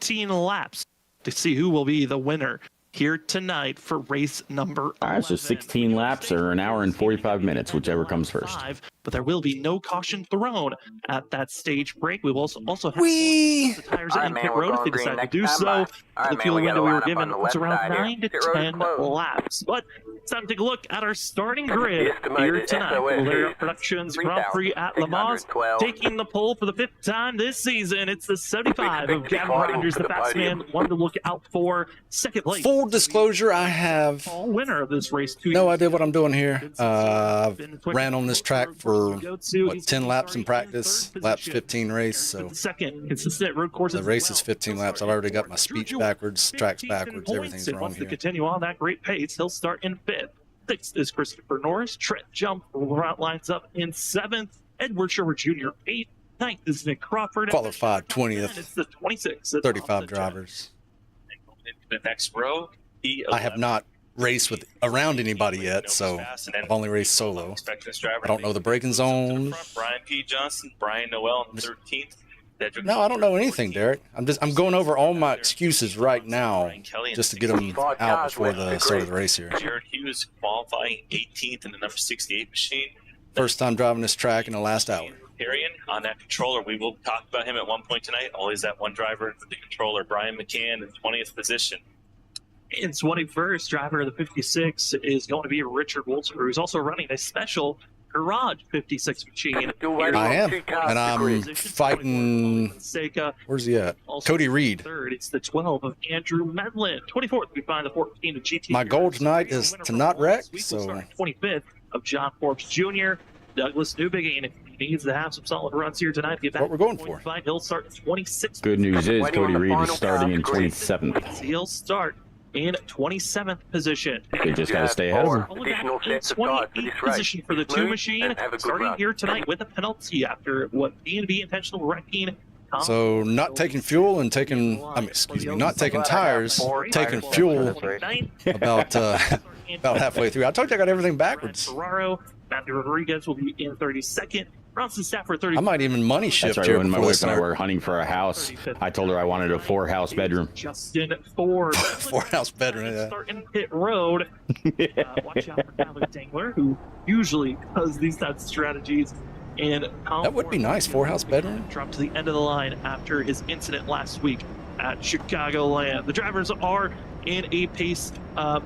15 laps to see who will be the winner here tonight for race number 11. All right, so 16 laps or an hour and 45 minutes, whichever comes first. But there will be no caution thrown at that stage break. We will also have the tires in pit road if they decide to do so. The fuel window we were given was around 9 to 10 laps. But it's time to take a look at our starting grid here tonight. Valeria Productions Grand Prix at Le Mans, taking the pole for the 5th time this season. It's the 75 of Gavin Rogers, the fast man, one to look out for. Second place. Full disclosure, I have winner of this race. No idea what I'm doing here. Ran on this track for 10 laps in practice, laps 15 race. So second consistent road course. The race is 15 laps. I've already got my speech backwards, tracks backwards, everything's wrong wants here. To continue on that great pace, he'll start in 5th. 6th is Christopher Norris. Trent Jump lines up in 7th. Edward Sherwood Jr. 8th. 9th is Nick Crawford. Qualified 20th. It's the 26. 35 drivers. The next row. I have not raced with around anybody yet, so I've only raced solo. I don't know the braking zones. Brian P. Johnson, Brian Noel in 13th. No, I don't know anything, Derek. I'm going over all my excuses right now just to get them out before the start of the race here. Jared Hughes qualifying 18th in the number 68 machine. First time driving this track in the last hour. Arian on that controller. We will talk about him at one point tonight. Always that one driver with the controller. Brian McCann in 20th position. In 21st, driver of the 56 is going to be Richard Wolter, who's also running a special garage 56 machine. I am, and I'm fighting. Where's he at? Cody Reed. Third, it's the 12 of Andrew Medlin. 24th, we find the 14 of GT. My goal tonight is to not wreck. So 25th of John Forbes Jr. Douglas Newbegin needs to have some solid runs here tonight to get back. What we're going for. He'll start 26th. Good news is Cody Reed is starting in 27th. He'll start in 27th position. They just got to stay ahead of him. 28th position for the 2 machine, starting here tonight with a penalty after what B&B intentional wrecking. So not taking fuel and taking, not taking tires, taking fuel about halfway through. I told you I got everything backwards. Ferraro, Matthew Rodriguez will be in 32nd. Bronson Stafford 30. I might even money shift That's right, here. when my wife and I were hunting for a house, I told her I wanted a 4-house bedroom. Justin Ford. 4-house bedroom. Yeah. Start in pit road. Watch out for Tyler Dangler, who usually does these types of strategies. And that would be nice, 4-house bedroom. Dropped to the end of the line after his incident last week at Chicagoland. The drivers are in a pace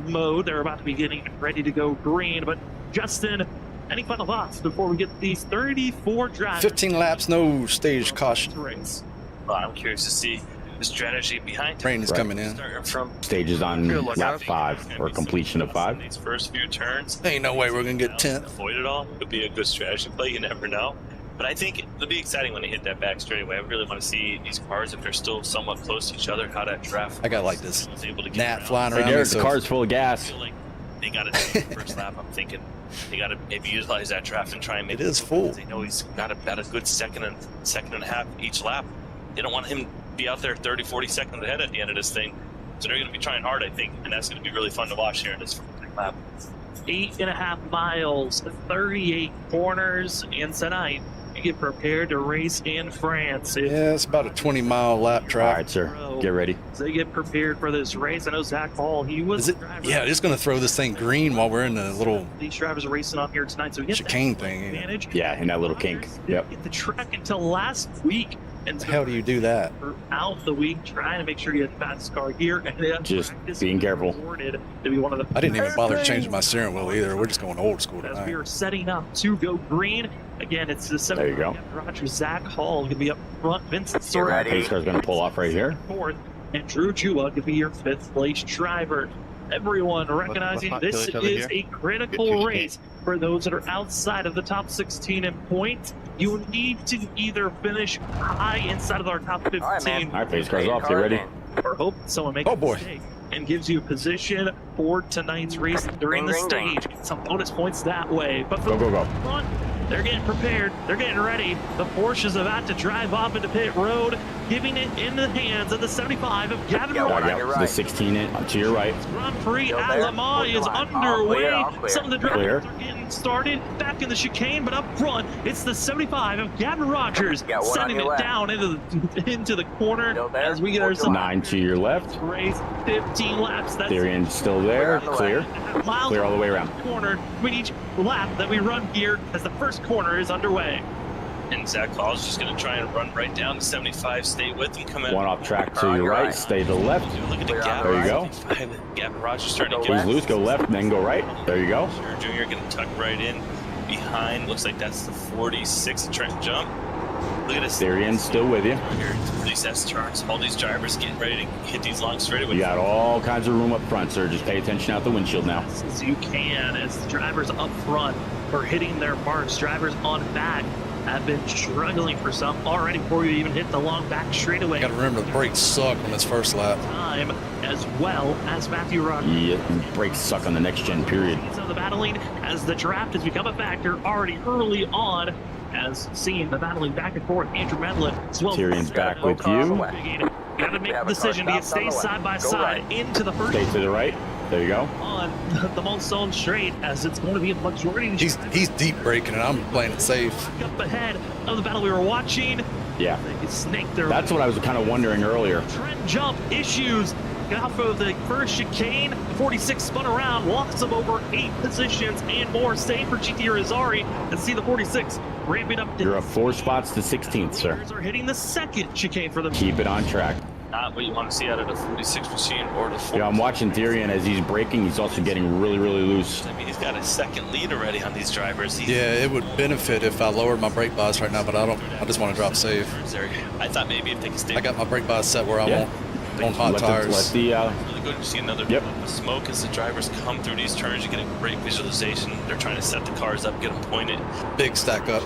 mode. They're about to be getting ready to go green. But Justin, any final thoughts before we get these 34 drivers? 15 laps, no stage caution. Race. Well, I'm curious to see the strategy behind it. Rain is coming in. From stages on lap 5 or completion of 5. These first few turns. Ain't no way we're gonna get 10th. Avoid it all. Could be a good strategy play. You never know. But I think it'll be exciting when they hit that back straightaway. I really want to see these cars, if they're still somewhat close to each other, how that draft. I got like this gnat flying around. Hey, Derek, the car's full of gas. I feel like they got to do the first lap. I'm thinking they got to maybe utilize that draft and try and make it is full. They know he's got about a good second and a half each lap. They don't want him to be out there 30, 40 seconds ahead at the end of this thing. So they're going to be trying hard, I think, and that's going to be really fun to watch here in this lap. 8.5 miles, 38 corners, and tonight you get prepared to race in France. Yeah, it's about a 20-mile lap track. All right, sir. Get ready. So they get prepared for this race. I know Zach Hall, he was. Yeah, it's going to throw this thing green while we're in the little. These drivers are racing on here tonight, so we get chicane thing. Advantage. Yeah, in that little kink. Yep. Get the track until last week. And how do you do that? Throughout the week, trying to make sure you have the fastest car here. And just being careful. To be one of the I didn't even bother changing my steering wheel either. We're just going old school tonight. As we are setting up to go green. Again, it's the 7. There you go. Roger Zach Hall going to be up front. Vincent Sora. Pace car's going to pull off right here. Fourth, and Drew Jua going to be your 5th place driver. Everyone recognizing this is a critical race for those that are outside of the top 16 in points. You need to either finish high inside of our top 15. All right, pace car's off. Get ready. Or hope someone makes a mistake and gives you a position for tonight's race during the stage. Some bonus points that way. But for go. Front, they're getting prepared. They're getting ready. The Porsche is about to drive off into pit road. giving it in the hands of the 75 of Gavin Rogers. The 16 to your right. Grand Prix at Le Mans is underway. Some of the drivers are getting started back in the chicane, but up front, it's the 75 of Gavin Rogers sending it down into the corner as we get ourselves 9 to your left. race. 15 laps. That's Therian's still there. Clear. miles Clear all the way around. corner with each lap that we run here as the first corner is underway. And Zach Hall's just going to try and run right down to 75, stay with him, come in. One off track to your right, stay to the left. Look at the gap. There you go. Gavin Rogers starting to Squeeze get loose, go left, then go right. There you go. Junior going to tuck right in behind. Looks like that's the 46 Trent jump. Look at this. Therian's still with you. Here, these S-turns. All these drivers getting ready to hit these long straightaways. You got all kinds of room up front, sir. Just pay attention out the windshield now. As you can, as the drivers up front are hitting their marks, drivers on back have been struggling for some already before you even hit the long back straightaway. Got to remember the brakes suck on this first lap. Time as well as Matthew Rogers. Yeah, brakes suck on the next gen period. So the battling as the draft has become a factor already early on, as seeing the battling back and forth. Andrew Medlin as well. Tyrion's back with you. Got to make the decision. Do you stay side by side into the first? Stay to the right. There you go. On the Monzon straight, as it's going to be a majority. He's deep braking, and I'm playing it safe. Up ahead of the battle we were watching. Yeah. They could snake their. That's what I was kind of wondering earlier. Trend jump issues. Got off of the first chicane. 46 spun around, lost them over 8 positions and more. Same for GT Rizari. And see the 46 ramping up. You're up 4 spots to 16th, sir. Are hitting the second chicane for them. Keep it on track. Not what you want to see out of the 46 machine or the 40. Yeah, I'm watching Therian as he's braking. He's also getting really, really loose. I mean, he's got a second lead already on these drivers. Yeah, it would benefit if I lowered my brake bias right now, but I don't. I just want to drop safe. I thought maybe if they could stay. I got my brake bias set where I want on hot tires. Let the really good to see another smoke as the drivers come through these turns. You get a great visualization. They're trying to set the cars up, get them pointed. Big stack up.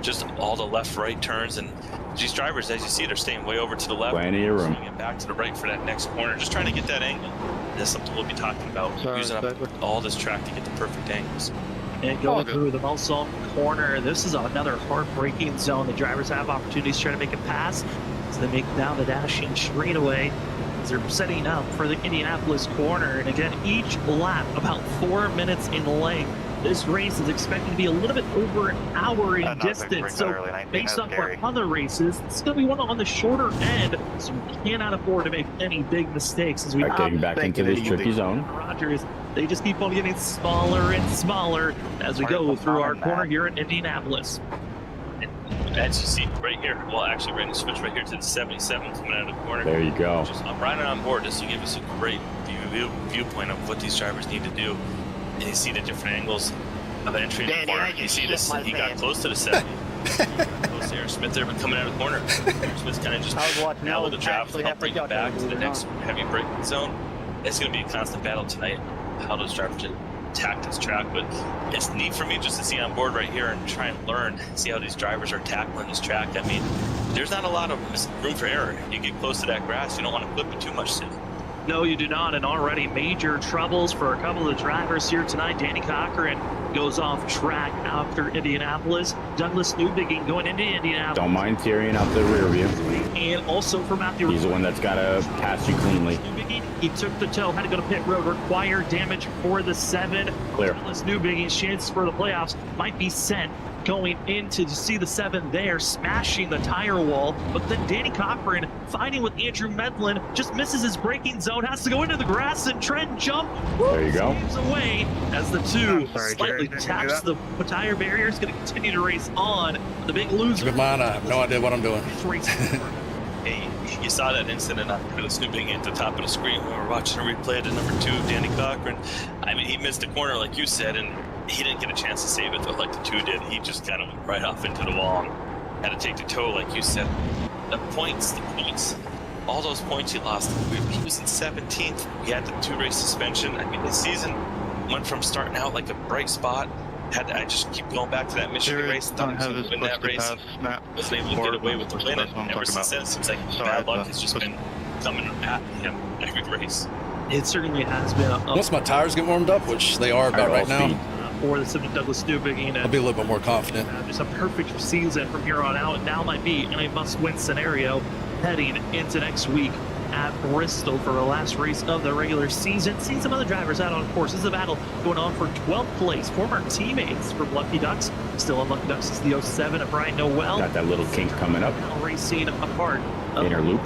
Just all the left-right turns, and these drivers, as you see, they're staying way over to the left. Plenty of room. Swinging back to the right for that next corner, just trying to get that angle. That's something we'll be talking about. Using up all this track to get the perfect angles. And going through the Monzon corner, this is another heartbreaking zone. The drivers have opportunities to try to make it pass as they make down the dashing straightaway as they're setting up for the Indianapolis corner. And again, each lap about 4 minutes in length. This race is expected to be a little bit over an hour in distance. So based on other races, it's going to be one on the shorter end. So we cannot afford to make any big mistakes as we getting back into this tricky zone. Rogers, they just keep on getting smaller and smaller as we go through our corner here in Indianapolis. As you see right here, well, actually, we're going to switch right here to the 77 coming out of the corner. There you go. I'm riding on board just to give us a great viewpoint of what these drivers need to do. And you see the different angles of entry in the corner. You see this, he got close to the 70. Close to Aaron Smith there, but coming out of the corner. Aaron Smith's kind of just now with the draft, help bring it back to the next heavy braking zone. It's going to be a constant battle tonight, how those drivers attack this track, but it's neat for me just to see on board right here and try and learn, see how these drivers are tackling this track. I mean, there's not a lot of room for error. You get close to that grass, you don't want to flip it too much soon. No, you do not, and already major troubles for a couple of the drivers here tonight. Danny Cochran goes off track after Indianapolis. Douglas Newbigin going into Indianapolis. Don't mind Therian out the rear view. And also for Matthew. He's the one that's got to pass you cleanly. Newbigin, he took the tow, had to go to pit road, require damage for the 7. Clear. Douglas Newbigin's chances for the playoffs might be sent. Going into to see the 7 there, smashing the tire wall, but then Danny Cochran fighting with Andrew Medlin, just misses his braking zone, has to go into the grass and Trent jump. There you go. Moves away as the 2 slightly taps the tire barrier. Is going to continue to race on. The big loser. Keep in mind, I have no idea what I'm doing. Hey, you saw that incident on the snooping at the top of the screen when we were watching a replay to number 2, Danny Cochran. I mean, he missed the corner like you said, and he didn't get a chance to save it though, like the 2 did. He just kind of went right off into the wall and had to take the tow, like you said. The points, all those points he lost. He was in 17th. He had the 2-race suspension. I mean, the season went from starting out like a bright spot. I just keep going back to that Michigan race. Thought he was going to win that race. Wasn't able to get away with the win. And ever since then, it seems like bad luck has just been coming at him every race. It certainly has been. Once my tires get warmed up, which they are about right now, for the 7 Douglas Newbigin, I'll be a little bit more confident. Just a perfect season from here on out. Now might be in a must-win scenario heading into next week at Bristol for the last race of the regular season. Seeing some other drivers out on course. This is a battle going on for 12th place. Former teammates from Lucky Ducks. Still on Lucky Ducks is the 07 of Brian Noel. Got that little kink coming up. Now racing a part of Inner loop.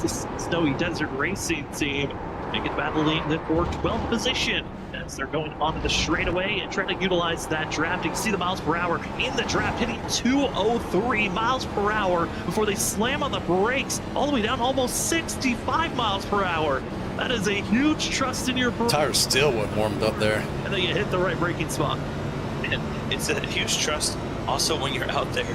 the Snowy Desert Racing team. Make it battling for 12th position as they're going onto the straightaway and trying to utilize that draft. You can see the miles per hour in the draft hitting 203 miles per hour before they slam on the brakes all the way down almost 65 miles per hour. That is a huge trust in your Tires still wasn't warmed up there. And then you hit the right braking spot. And it's a huge trust also when you're out there.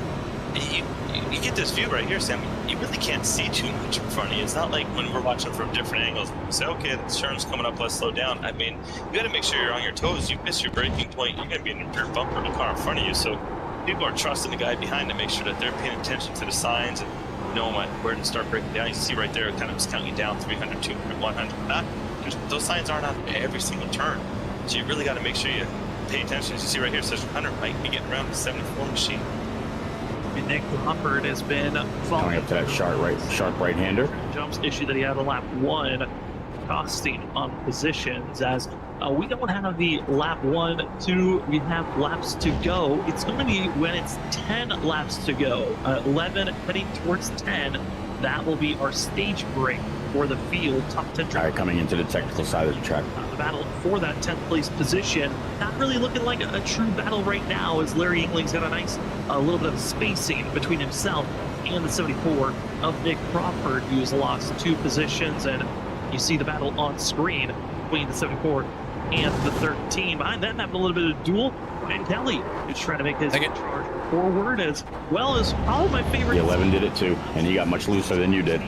You get this view right here, Sam. You really can't see too much in front of you. It's not like when we're watching from different angles. You say, okay, the turn's coming up, let's slow down. I mean, you got to make sure you're on your toes. You miss your braking point, you're going to be in a dirt bumper in the car in front of you. So people are trusting the guy behind to make sure that they're paying attention to the signs and knowing where to start breaking down. You see right there, it kind of is counting you down 300, 200, 100. Those signs aren't on every single turn. So you really got to make sure you pay attention. As you see right here, it says 100 might be getting around the 74 machine. Nick Crawford has been Coming up to that sharp right-hander. Jumps issue that he had on lap 1, costing on positions as we don't have the lap 1, 2, we have laps to go. It's going to be when it's 10 laps to go, 11 heading towards 10. That will be our stage break for the field. Top 10 All right, coming into the technical side of the track. The battle for that 10th place position. Not really looking like a true battle right now as Larry Yingling's got a little bit of spacing between himself and the 74 of Nick Crawford, who's lost 2 positions. And you see the battle on screen between the 74 and the 13. Behind them having a little bit of duel. Ryan Kelly is trying to make his charge forward as well as probably my favorite. The 11 did it too, and he got much looser than you did.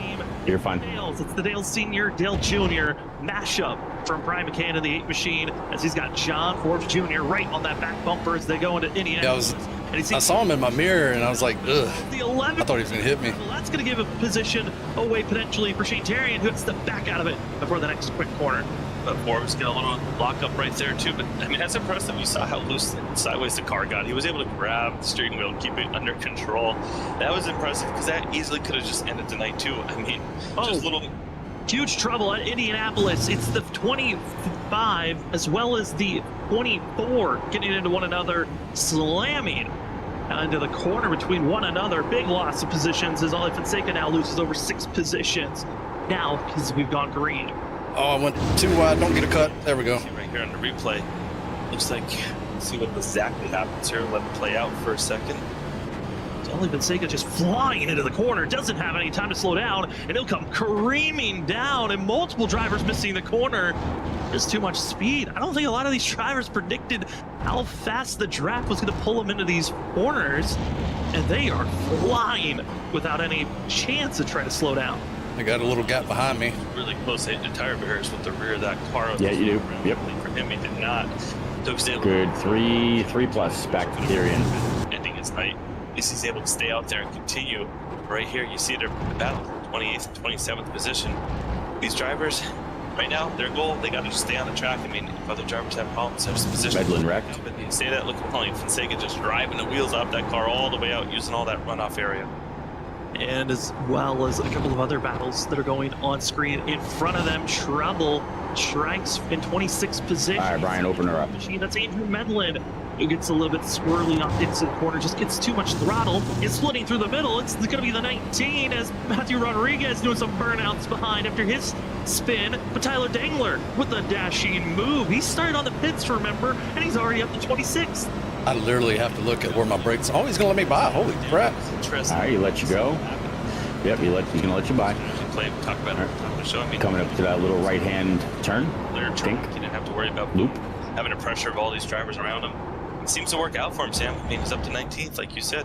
You're fine. It's the Dale Sr., Dale Jr. mashup from Brian McCann and the 8 machine as he's got John Forbes Jr. right on that back bumper as they go into Indianapolis. Yeah, I saw him in my mirror and I was like, ugh. The 11. I thought he was going to hit me. Well, that's going to give a position away potentially for Shane Tarian, who has to back out of it before the next quick corner. But Forbes got a little lock up right there too. But I mean, that's impressive. You saw how loose and sideways the car got. He was able to grab the steering wheel and keep it under control. That was impressive because that easily could have just ended the night too. I mean, just little huge trouble at Indianapolis. It's the 25 as well as the 24 getting into one another, slamming into the corner between one another. Big loss of positions as Ollie Fonseca now loses over 6 positions now because we've gone green. Oh, I went too wide. Don't get a cut. There we go. Right here on the replay. Looks like, let's see what exactly happens here. Let it play out for a second. Ollie Fonseca just flying into the corner, doesn't have any time to slow down, and he'll come careening down, and multiple drivers missing the corner. There's too much speed. I don't think a lot of these drivers predicted how fast the draft was going to pull them into these corners, and they are flying without any chance to try to slow down. I got a little gap behind me. Really close hitting the tire barriers with the rear of that car. Yeah, you do. Yep. For him, he did not. Good. 3 plus back to Tyrion. Ending his night. At least he's able to stay out there and continue. Right here, you see their battle, 28th and 27th position. These drivers, right now, their goal, they got to just stay on the track. I mean, if other drivers have problems, there's position. Medlin wrecked. But you say that, look at Ollie Fonseca just driving the wheels off that car all the way out, using all that runoff area. And as well as a couple of other battles that are going on screen in front of them. Trouble strikes in 26th position. All right, Brian, open her up. That's Andrew Medlin, who gets a little bit swirly off into the corner, just gets too much throttle. It's splitting through the middle. It's going to be the 19 as Matthew Rodriguez doing some burnouts behind after his spin. But Tyler Dangler with a dashing move. He started on the pits, remember, and he's already up to 26th. I literally have to look at where my brakes. Oh, he's gonna let me by. Holy crap! Interesting. All right, he let you go. Yep, he's gonna let you by. Talk about it. Top of the show. I mean, coming up to that little right-hand turn. You didn't have to worry about loop. Having the pressure of all these drivers around him. It seems to work out for him, Sam. I mean, he's up to 19th, like you said.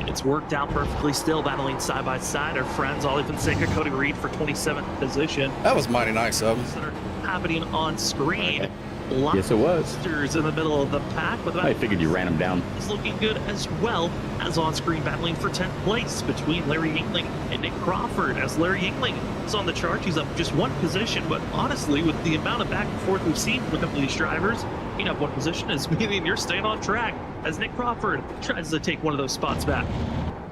It's worked out perfectly. Still battling side by side. Our friends Ollie Fonseca, Cody Reed for 27th position. That was mighty nice of him. That are happening on screen. Okay. Yes, it was. In the middle of the pack, but I figured you ran him down. It's looking good as well as on-screen battling for 10th place between Larry Yingling and Nick Crawford. As Larry Yingling is on the chart, he's up just 1 position, but honestly, with the amount of back and forth we've seen from a couple of these drivers, being up 1 position is meaning you're staying on track as Nick Crawford tries to take one of those spots back.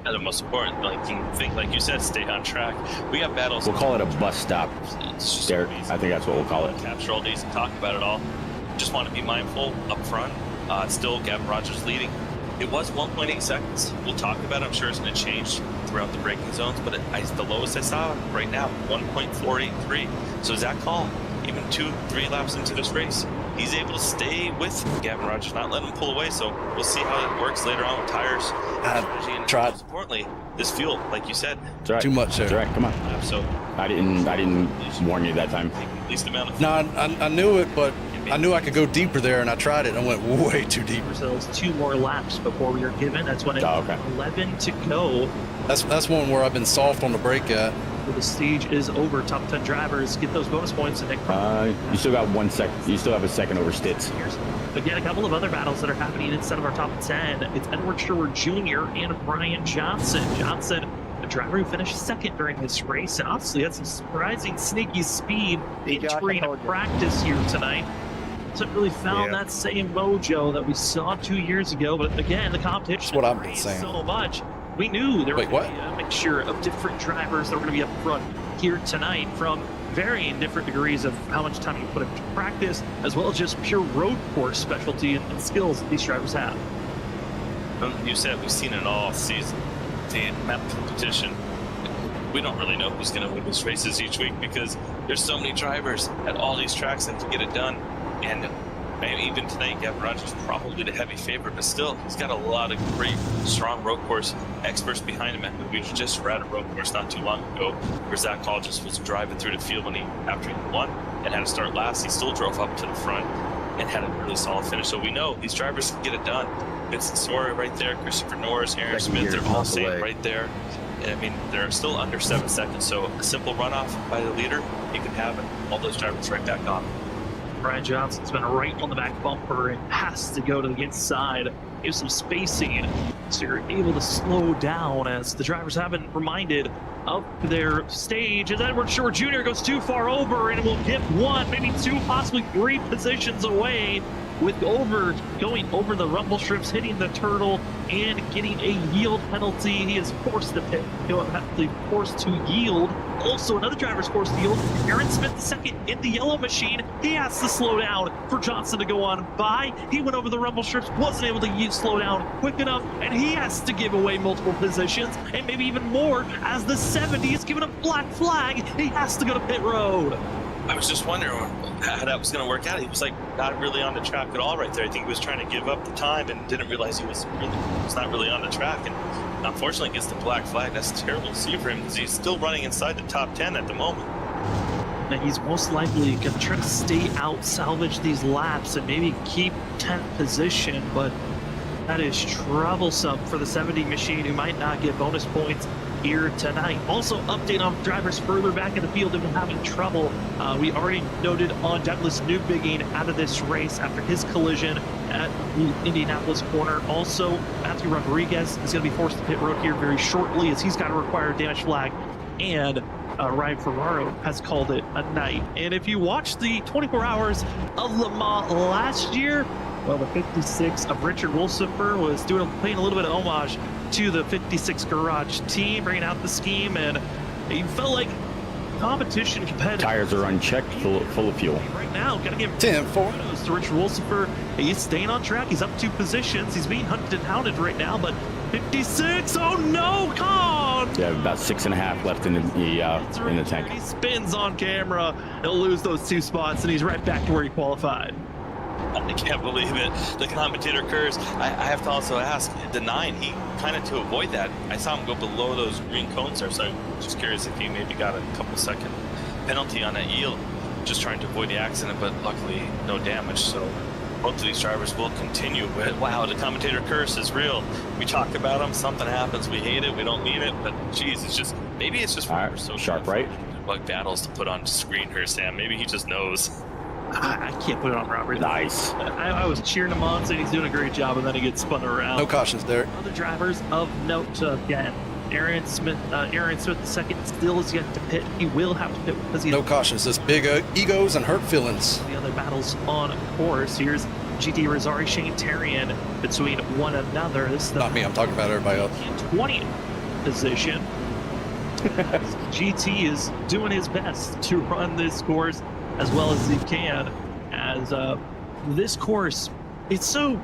And the most important, like you think, like you said, stay on track. We have battles. We'll call it a bus stop, It's just Derek. amazing. I think that's what we'll call it. Capture all these and talk about it all. Just want to be mindful up front. Still, Gavin Rogers leading. It was 1.8 seconds. We'll talk about it. I'm sure it's going to change throughout the braking zones, but the lowest I saw right now, 1.483. So Zach Hall, even 2-3 laps into this race, he's able to stay with Gavin Rogers, not let him pull away. So we'll see how it works later on with tires. And tried. most importantly, this fuel, like you said, That's right. Too much there. That's right. Come on. so I didn't warn you that time. take the least amount of No, I knew it, but I knew I could go deeper there, and I tried it. I went way too deep. So those 2 more laps before we are given. That's when it's Oh, okay. 11 to go. That's one where I've been soft on the brake at. The stage is over. Top 10 drivers get those bonus points, and Nick. You still got 1 second. You still have a second over Stitz. Again, a couple of other battles that are happening instead of our top 10. It's Edward Sherwood Jr. and Brian Johnson. Johnson, a driver who finished second during this race, and obviously had some surprising sneaky speed entering practice here tonight. Hasn't really found that same mojo that we saw 2 years ago, but again, the competition That's what I've been raised saying. so much. We knew there was Wait, going to be a mixture of different drivers that were going to be up front here tonight from varying different degrees of how much time you put into practice, as well as just pure road course specialty and skills that these drivers have. You said we've seen it all season. The map competition. We don't really know who's going to win these races each week because there's so many drivers at all these tracks that can get it done. And maybe even tonight, Gavin Rogers probably the heavy favorite, but still, he's got a lot of great, strong road course experts behind him. And we just were at a road course not too long ago where Zach Hall just was driving through the field when after he won and had to start last. He still drove up to the front and had a really solid finish. So we know these drivers can get it done. Vincent Sora right there, Christopher Norris, Aaron Smith, they're all same right there. And I mean, they're still under 7 seconds. So a simple runoff by the leader, you can have it. All those drivers right back on. Brian Johnson's been right on the back bumper and has to go to the inside. Give some spacing so you're able to slow down as the drivers have been reminded of their stage. As Edward Shore Jr. goes too far over and will get 1, maybe 2, possibly 3 positions away with going over the rumble strips, hitting the turtle, and getting a yield penalty. He is forced to pit. He'll have to be forced to yield. Also, another driver's forced to yield. Aaron Smith, the second in the yellow machine. He has to slow down for Johnson to go on by. He went over the rumble strips, wasn't able to slow down quick enough, and he has to give away multiple positions, and maybe even more, as the 70 is given a black flag. He has to go to pit road. I was just wondering how that was going to work out. He was like not really on the track at all right there. I think he was trying to give up the time and didn't realize he was not really on the track. And unfortunately gets the black flag. That's terrible to see for him because he's still running inside the top 10 at the moment. And he's most likely going to try to stay out, salvage these laps, and maybe keep 10th position, but that is troublesome for the 70 machine, who might not get bonus points here tonight. Also, update on drivers further back in the field have been having trouble. We already noted on Douglas Newbigging out of this race after his collision at the Indianapolis corner. Also, Matthew Rodriguez is going to be forced to pit road here very shortly as he's got a required damage flag. And Ryan Ferraro has called it a night. And if you watched the 24 hours of Le Mans last year, well, the 56 of Richard Wolsifer was paying a little bit of homage to the 56 Garage team, bringing out the scheme, and he felt like competition competitive. Tires are unchecked, full of fuel. Right now, gotta give 10-4 to Richard Wolsifer. He's staying on track. He's up 2 positions. He's being hunted and hounded right now, but 56. Oh no, Con! Yeah, about 6.5 left in the tank. He spins on camera. He'll lose those 2 spots, and he's right back to where he qualified. I can't believe it. The commentator curse. I have to also ask, the 9, he kind of to avoid that, I saw him go below those green cones there, so I'm just curious if he maybe got a couple second penalty on that yield, just trying to avoid the accident, but luckily no damage. So both of these drivers will continue. But wow, the commentator curse is real. We talk about him, something happens, we hate it, we don't mean it, but geez, it's just, maybe it's just right, so sharp right. Like battles to put on screen here, Sam. Maybe he just knows. I can't put it on Robert. Nice. I was cheering him on, saying he's doing a great job, and then he gets spun around. No cautions there. Other drivers of note again. Aaron Smith the second still is yet to pit. He will have to pit because he No cautions. This big egos and hurt feelings. The other battles on course. Here's GT Rosari, Shane Terrian between one another. This is the Not me. I'm talking about everybody else. 20 position. GT is doing his best to run this course as well as he can. As this course, it's so...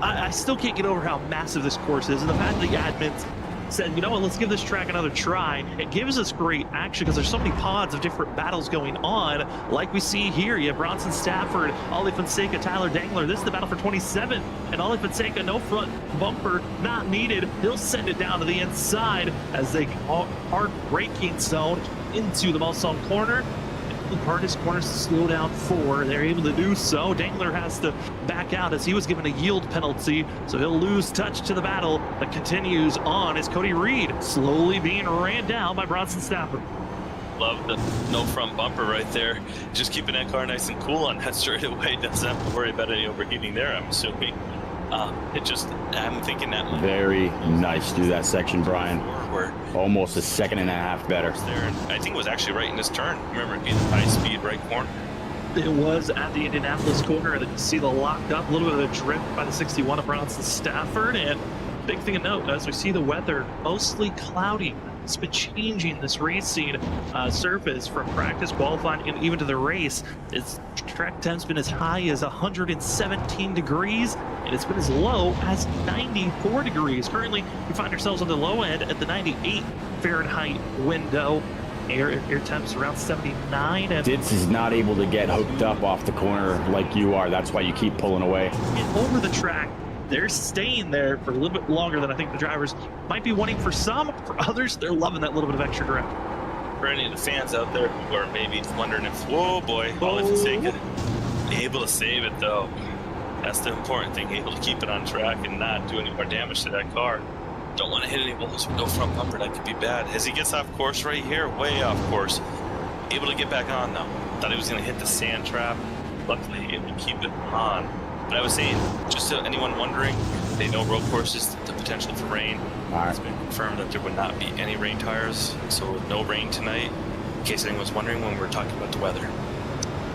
I still can't get over how massive this course is, and the fact that the admins said, you know what, let's give this track another try. It gives us great action because there's so many pods of different battles going on. Like we see here, you have Bronson Stafford, Ollie Fonseca, Tyler Dangler. This is the battle for 27, and Ollie Fonseca, no front bumper, not needed. He'll send it down to the inside as they hard braking zone into the Mulsanne corner. The hardest corners to slow down for. They're able to do so. Dangler has to back out as he was given a yield penalty, so he'll lose touch to the battle that continues on as Cody Reed slowly being ran down by Bronson Stafford. Love the no front bumper right there. Just keeping that car nice and cool on that straight away. Doesn't have to worry about any overheating there, I'm assuming. I'm thinking that one. Very nice through that section, Brian. We're almost a second and a half better. There, and I think it was actually right in this turn. Remember it being high speed right corner. It was at the Indianapolis corner, and you can see the locked up, a little bit of a drift by the 61 of Bronson Stafford. And big thing to note, as we see the weather mostly cloudy, it's been changing this racing surface from practice, qualifying, and even to the race. Its track temp's been as high as 117 degrees, and it's been as low as 94 degrees. Currently, we find ourselves on the low end at the 98 Fahrenheit window. Air temps around 79. And Ditz is not able to get hooked up off the corner like you are. That's why you keep pulling away. Over the track, they're staying there for a little bit longer than I think the drivers might be wanting. For some, for others, they're loving that little bit of extra grip. For any of the fans out there who are maybe wondering if, whoa boy, Ollie Fonseca able to save it though. That's the important thing, able to keep it on track and not do any more damage to that car. Don't want to hit any walls with no front bumper, that could be bad. As he gets off course right here, way off course, able to get back on though. Thought he was going to hit the sand trap, luckily able to keep it on. But I was saying, just to anyone wondering, they know road courses, the potential for rain. It's been confirmed that there would not be any rain tires, so no rain tonight. In case anyone was wondering when we were talking about the weather.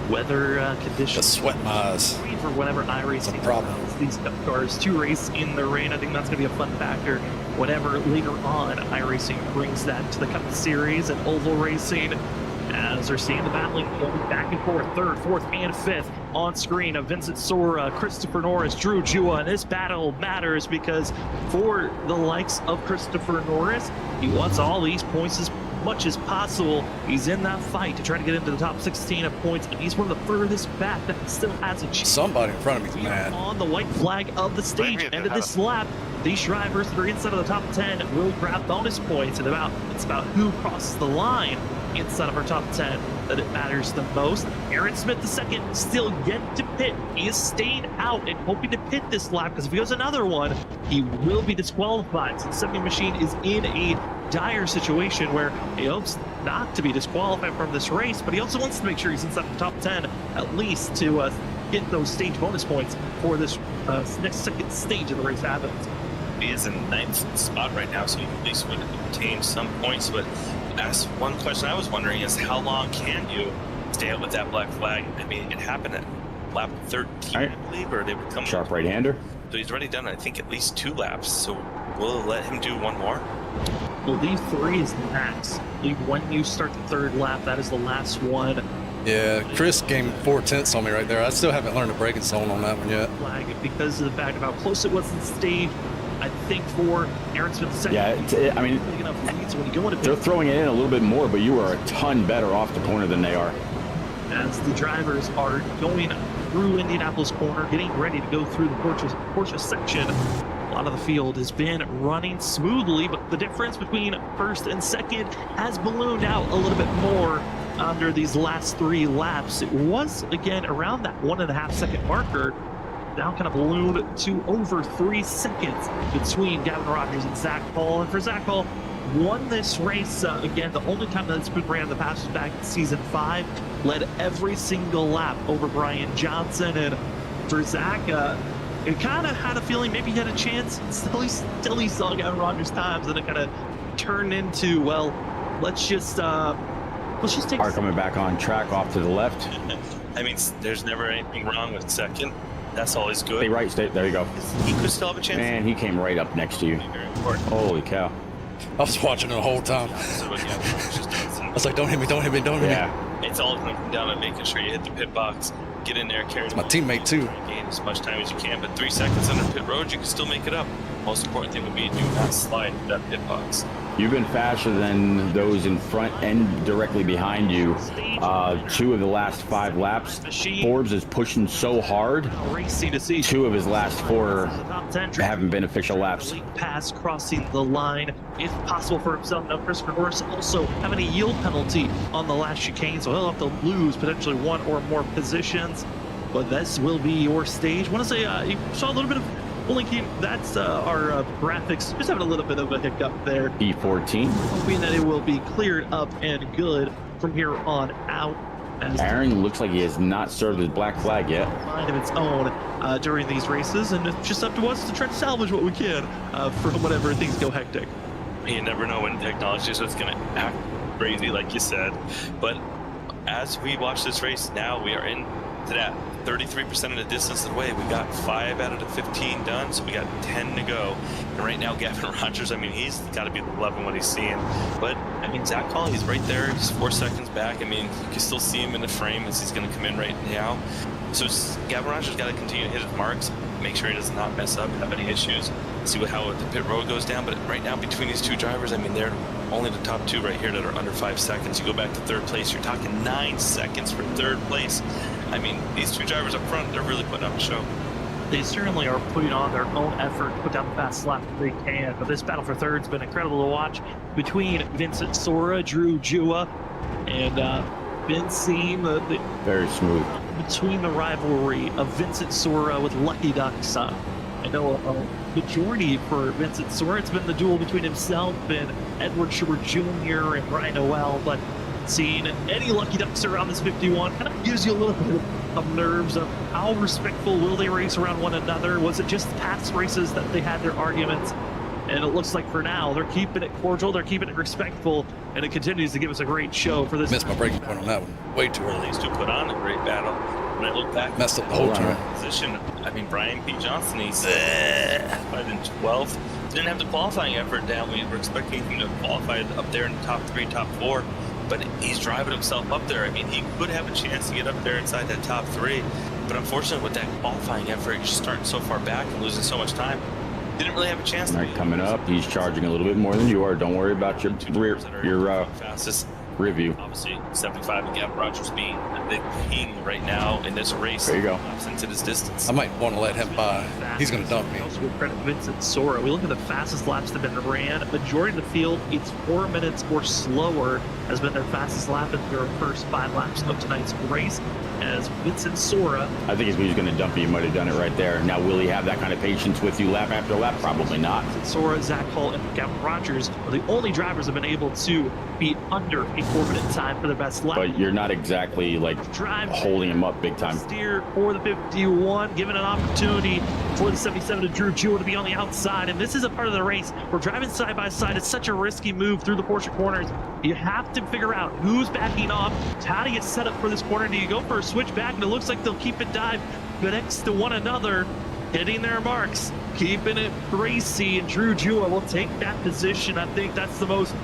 Weather conditions. The sweat my eyes. For whenever iRacing allows these cars to race in the rain, I think that's going to be a fun factor. Whenever later on iRacing brings that to the Cup Series and oval racing, as they're seeing the battling going back and forth, third, fourth, and fifth on screen of Vincent Sora, Christopher Norris, Drew Jua, and this battle matters because for the likes of Christopher Norris, he wants all these points as much as possible. He's in that fight to try to get into the top 16 of points, and he's one of the furthest back that still has a chance. Somebody in front of me is mad. On the white flag of the stage, end of this lap, these drivers that are inside of the top 10 will grab bonus points, and it's about who crosses the line inside of our top 10 that it matters the most. Aaron Smith II still yet to pit. He is staying out and hoping to pit this lap because if he goes another one, he will be disqualified. So the 70 machine is in a dire situation where he hopes not to be disqualified from this race, but he also wants to make sure he's inside the top 10 at least to get those stage bonus points for this next second stage of the race happens. He is in 9th spot right now, so he at least would obtain some points. But that's one question I was wondering is how long can you stay out with that black flag? I mean, it happened at lap 13, I believe, or they would come sharp right-hander. So he's already done, I think, at least 2 laps. So we'll let him do one more. I believe 3 is max. I believe when you start the 3rd lap, that is the last one. Yeah, Chris gained 4/10 on me right there. I still haven't learned the braking zone on that one yet. Flag because of the fact of how close it was to the stage. I think for Aaron Smith II, yeah, I mean, big enough lead, so when you go into they're throwing it in a little bit more, but you are a ton better off the corner than they are. As the drivers are going through Indianapolis corner, getting ready to go through the Porsche section. A lot of the field has been running smoothly, but the difference between first and second has ballooned out a little bit more under these last 3 laps. It was, again, around that 1.5 second marker. Now kind of ballooned to over 3 seconds between Gavin Rogers and Zach Paul. And for Zach Paul, won this race, again, the only time that it's been ran in the past was back in season 5, led every single lap over Brian Johnson. And for Zach, it kind of had a feeling maybe he had a chance until he saw Gavin Rogers' times, and it kind of turned into, well, let's just take Are coming back on track off to the left. I mean, there's never anything wrong with second. That's always good. Stay right, there you go. He could still have a chance. Man, he came right up next to you. Very important. Holy cow. I was watching it the whole time. So what Gavin Rogers does. I was like, don't hit me, don't hit me, don't hit me. It's all going to come down to making sure you hit the pit box, get in there, carry my teammate too. Gain as much time as you can, but 3 seconds under pit road, you can still make it up. Most important thing would be do not slide into that pit box. You've been faster than those in front and directly behind you. 2 of the last 5 laps, Forbes is pushing so hard. 2 of his last 4 haven't been official laps. Pass crossing the line, if possible for himself. Now, Christopher Norris also having a yield penalty on the last chicane, so he'll have to lose potentially 1 or more positions. But this will be your stage. I want to say you saw a little bit of blinking. That's our graphics. Just having a little bit of a hiccup there. P14. Hoping that it will be cleared up and good from here on out. Aaron looks like he has not served his black flag yet. Mind of its own during these races, and it's just up to us to try to salvage what we can from whenever things go hectic. You never know when technology is going to act crazy, like you said. But as we watch this race now, we are into that 33% of the distance of the way. We got 5 out of the 15 done, so we got 10 to go. And right now, Gavin Rogers, I mean, he's got to be loving what he's seeing. But, I mean, Zach Colley, he's right there. He's 4 seconds back. I mean, you can still see him in the frame as he's going to come in right now. So Gavin Rogers got to continue to hit his marks, make sure he does not mess up, have any issues, see how the pit road goes down. But right now, between these 2 drivers, I mean, they're only the top 2 right here that are under 5 seconds. You go back to 3rd place, you're talking 9 seconds for 3rd place. I mean, these 2 drivers up front, they're really putting up a show. They certainly are putting on their own effort to put down the fast lap that they can. But this battle for 3rd has been incredible to watch between Vincent Sora, Drew Jua, and been seeing the very smooth between the rivalry of Vincent Sora with Lucky Ducks. I know a majority for Vincent Sora, it's been the duel between himself and Edward Schubert Jr. and Ryan Noel, but seeing any Lucky Ducks around this 51 kind of gives you a little bit of nerves of how respectful will they race around one another. Was it just past races that they had their arguments? And it looks like for now they're keeping it cordial, they're keeping it respectful, and it continues to give us a great show for this. Missed my breaking point on that one. Way too early. These 2 put on a great battle. When I look back, messed up the whole turn. Position. I mean, Brian P. Johnson, he's in 12th. Didn't have the qualifying effort down. We were expecting him to qualify up there in the top 3, top 4. But he's driving himself up there. I mean, he could have a chance to get up there inside that top 3. But unfortunately, with that qualifying effort, he's starting so far back and losing so much time. Didn't really have a chance. All right, coming up, he's charging a little bit more than you are. Don't worry about your fastest review. Obviously, 75 and Gavin Rogers being the king right now in this race. There you go. Into this distance. I might want to let him by. He's going to dump me. Also, credit Vincent Sora. We look at the fastest laps that have been ran. Majority of the field, it's 4 minutes or slower, has been their fastest lap in their first 5 laps of tonight's race. As Vincent Sora, I think if he was going to dump you, he might have done it right there. Now, will he have that kind of patience with you lap after lap? Probably not. Vincent Sora, Zach Hall, and Gavin Rogers are the only drivers that have been able to beat under a 4-minute time for their best lap. But you're not exactly like holding him up big time. Steer for the 51, given an opportunity for the 77 to Drew Jewell to be on the outside. And this is a part of the race. We're driving side by side. It's such a risky move through the Porsche corners. You have to figure out who's backing off, how to get set up for this corner. Do you go for a switch back? And it looks like they'll keep it dive next to one another, hitting their marks, keeping it racy. And Drew Jewell will take that position. I think that's the most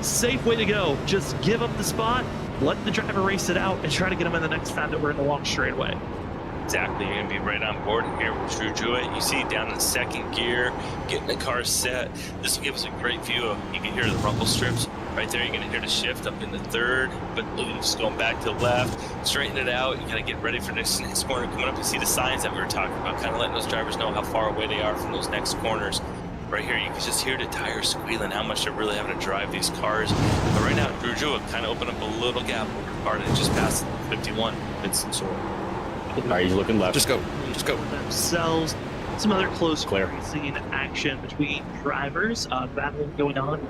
safe way to go. Just give up the spot, let the driver race it out, and try to get him in the next time that we're in the long straightaway. Exactly, you're going to be right on board here with Drew Jewett. You see down in 2nd gear, getting the car set. This will give us a great view of, you can hear the rumble strips. Right there, you're going to hear the shift up in the 3rd, but just going back to the left, straighten it out. You got to get ready for this next corner coming up. You see the signs that we were talking about, kind of letting those drivers know how far away they are from those next corners. Right here, you can just hear the tires squealing, how much they're really having to drive these cars. But right now, Drew Jewett kind of opened up a little gap over the car that just passed 51. Vincent Sora. All right, he's looking left. Just go. Just go. Themselves. Some other close racing action between drivers. Battle going on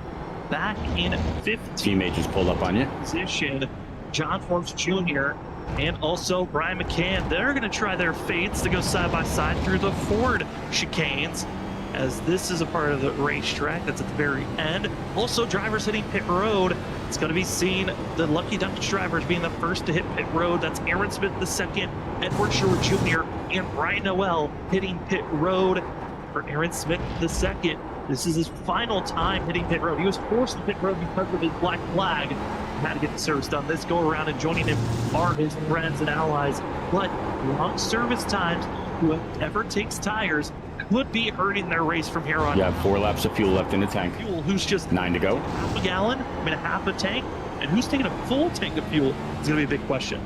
back in 15th. Teammate just pulled up on you. Position. John Forbes Jr. and also Brian McCann. They're going to try their fates to go side by side through the Ford chicanes, as this is a part of the racetrack that's at the very end. Also, drivers hitting pit road. It's going to be seen the Lucky Ducks drivers being the first to hit pit road. That's Aaron Smith the second, Edward Short Jr., and Ryan Noel hitting pit road. For Aaron Smith the second, This is his final time hitting pit road. He was forced to pit road because of his black flag. He had to get the service done this go around, and joining him are his friends and allies. But long service times, whoever takes tires could be hurting their race from here on. You have 4 laps of fuel left in the tank. Fuel, who's just 9 to go. half a gallon, half a tank, and who's taking a full tank of fuel is going to be a big question.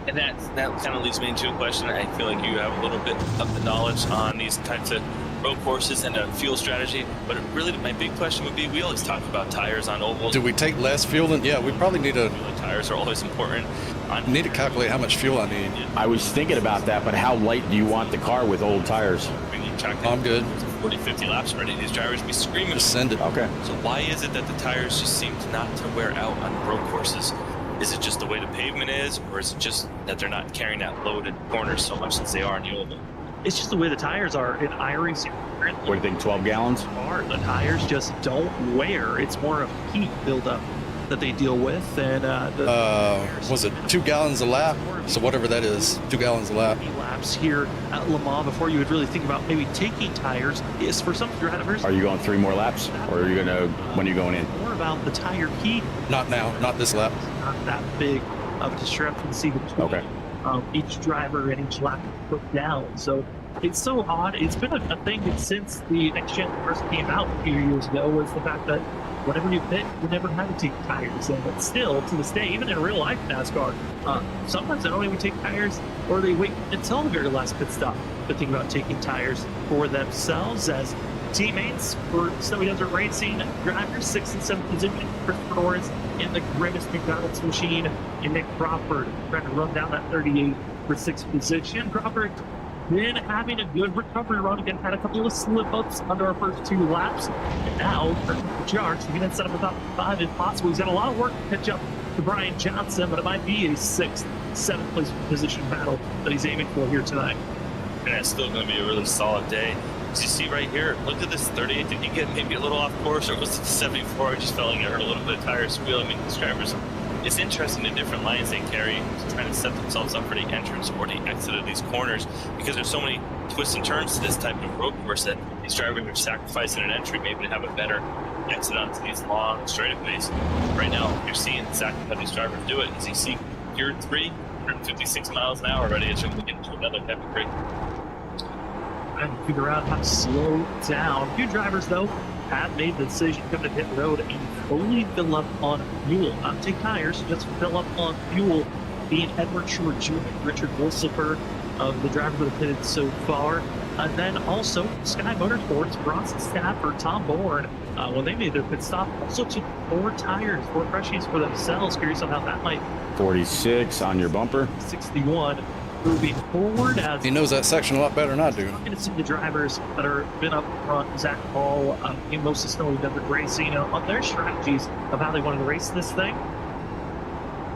And that kind of leads me into a question. I feel like you have a little bit of the knowledge on these types of road courses and a fuel strategy, but really my big question would be, we always talk about tires on ovals. Do we take less fuel than? Yeah, we probably need to. Tires are always important. Need to calculate how much fuel I need. I was thinking about that, but how light do you want the car with old tires? I'm good. 40, 50 laps already. These drivers be screaming. Just send it. Okay. So why is it that the tires just seem to not to wear out on road courses? Is it just the way the pavement is, or is it just that they're not carrying that load in corners so much as they are in the oval? It's just the way the tires are in iRacing. What do you think, 12 gallons? The tires just don't wear. It's more of heat buildup that they deal with. And was it 2 gallons a lap? So whatever that is, 2 gallons a lap. Laps here at Le Mans before you would really think about maybe taking tires is for some drivers. Are you going 3 more laps, or are you gonna, when are you going in? More about the tire heat. Not now, not this lap. Not that big of a discrepancy between each driver and each lap put down. So it's so odd. It's been a thing since the next gen first came out a few years ago, was the fact that whenever you pit, you never had to take tires. But still, to this day, even in real life NASCAR, sometimes they don't even take tires, or they wait until the very last pit stop to think about taking tires for themselves. As teammates for Snowy Desert Racing drivers, 6th and 7th position, Christopher Norris in the Grimace McDonald's machine, and Nick Crawford trying to run down that 38 for 6th position. Crawford been having a good recovery run. Again, had a couple of slip-ups under our first 2 laps. And now, the charge to get that set up about 5 if possible. He's got a lot of work to catch up to Brian Johnson, but it might be a 6th, 7th place position battle that he's aiming for here tonight. And it's still going to be a really solid day. As you see right here, look at this 38. Did you get maybe a little off course, or was it the 74? I just felt like I heard a little bit of tire squeal. I mean, these drivers, it's interesting the different lines they carry, trying to set themselves up for the entrance or the exit of these corners, because there's so many twists and turns to this type of road course that these drivers are sacrificing an entry maybe to have a better exit onto these long straightaways. Right now, you're seeing exactly how these drivers do it. As you see, Gear 3, 156 miles an hour already, as you're looking into another heavy break. Trying to figure out how to slow down. A few drivers, though, have made the decision to come to pit road and fully fill up on fuel. Not take tires, just fill up on fuel. Being Edward Short Jr., Richard Wolsifer, the drivers that have pitted so far. And then also Sky Motorsports, Bronson Stafford, Tom Bourne, when they made their pit stop, also took 4 tires, 4 crushes for themselves. Curious on how that might. 46 on your bumper. 61. Moving forward, as He knows that section a lot better than I do. I'm going to see the drivers that are been up front, Zach Hall, in most of Snowy Desert Racing, on their strategies of how they wanted to race this thing.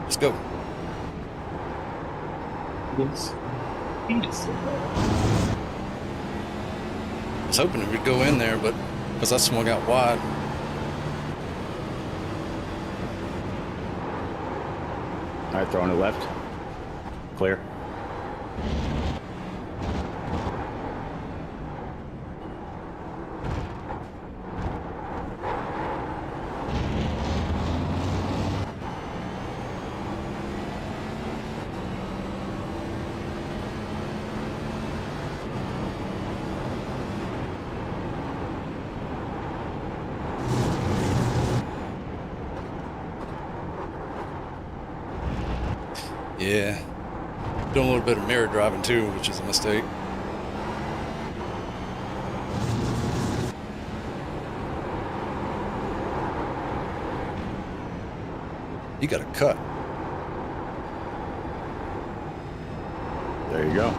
Let's go. Yes. I was hoping it would go in there, but because that swung out wide. All right, throwing it left. Clear. Yeah. Doing a little bit of mirror driving too, which is a mistake. You got a cut. There you go.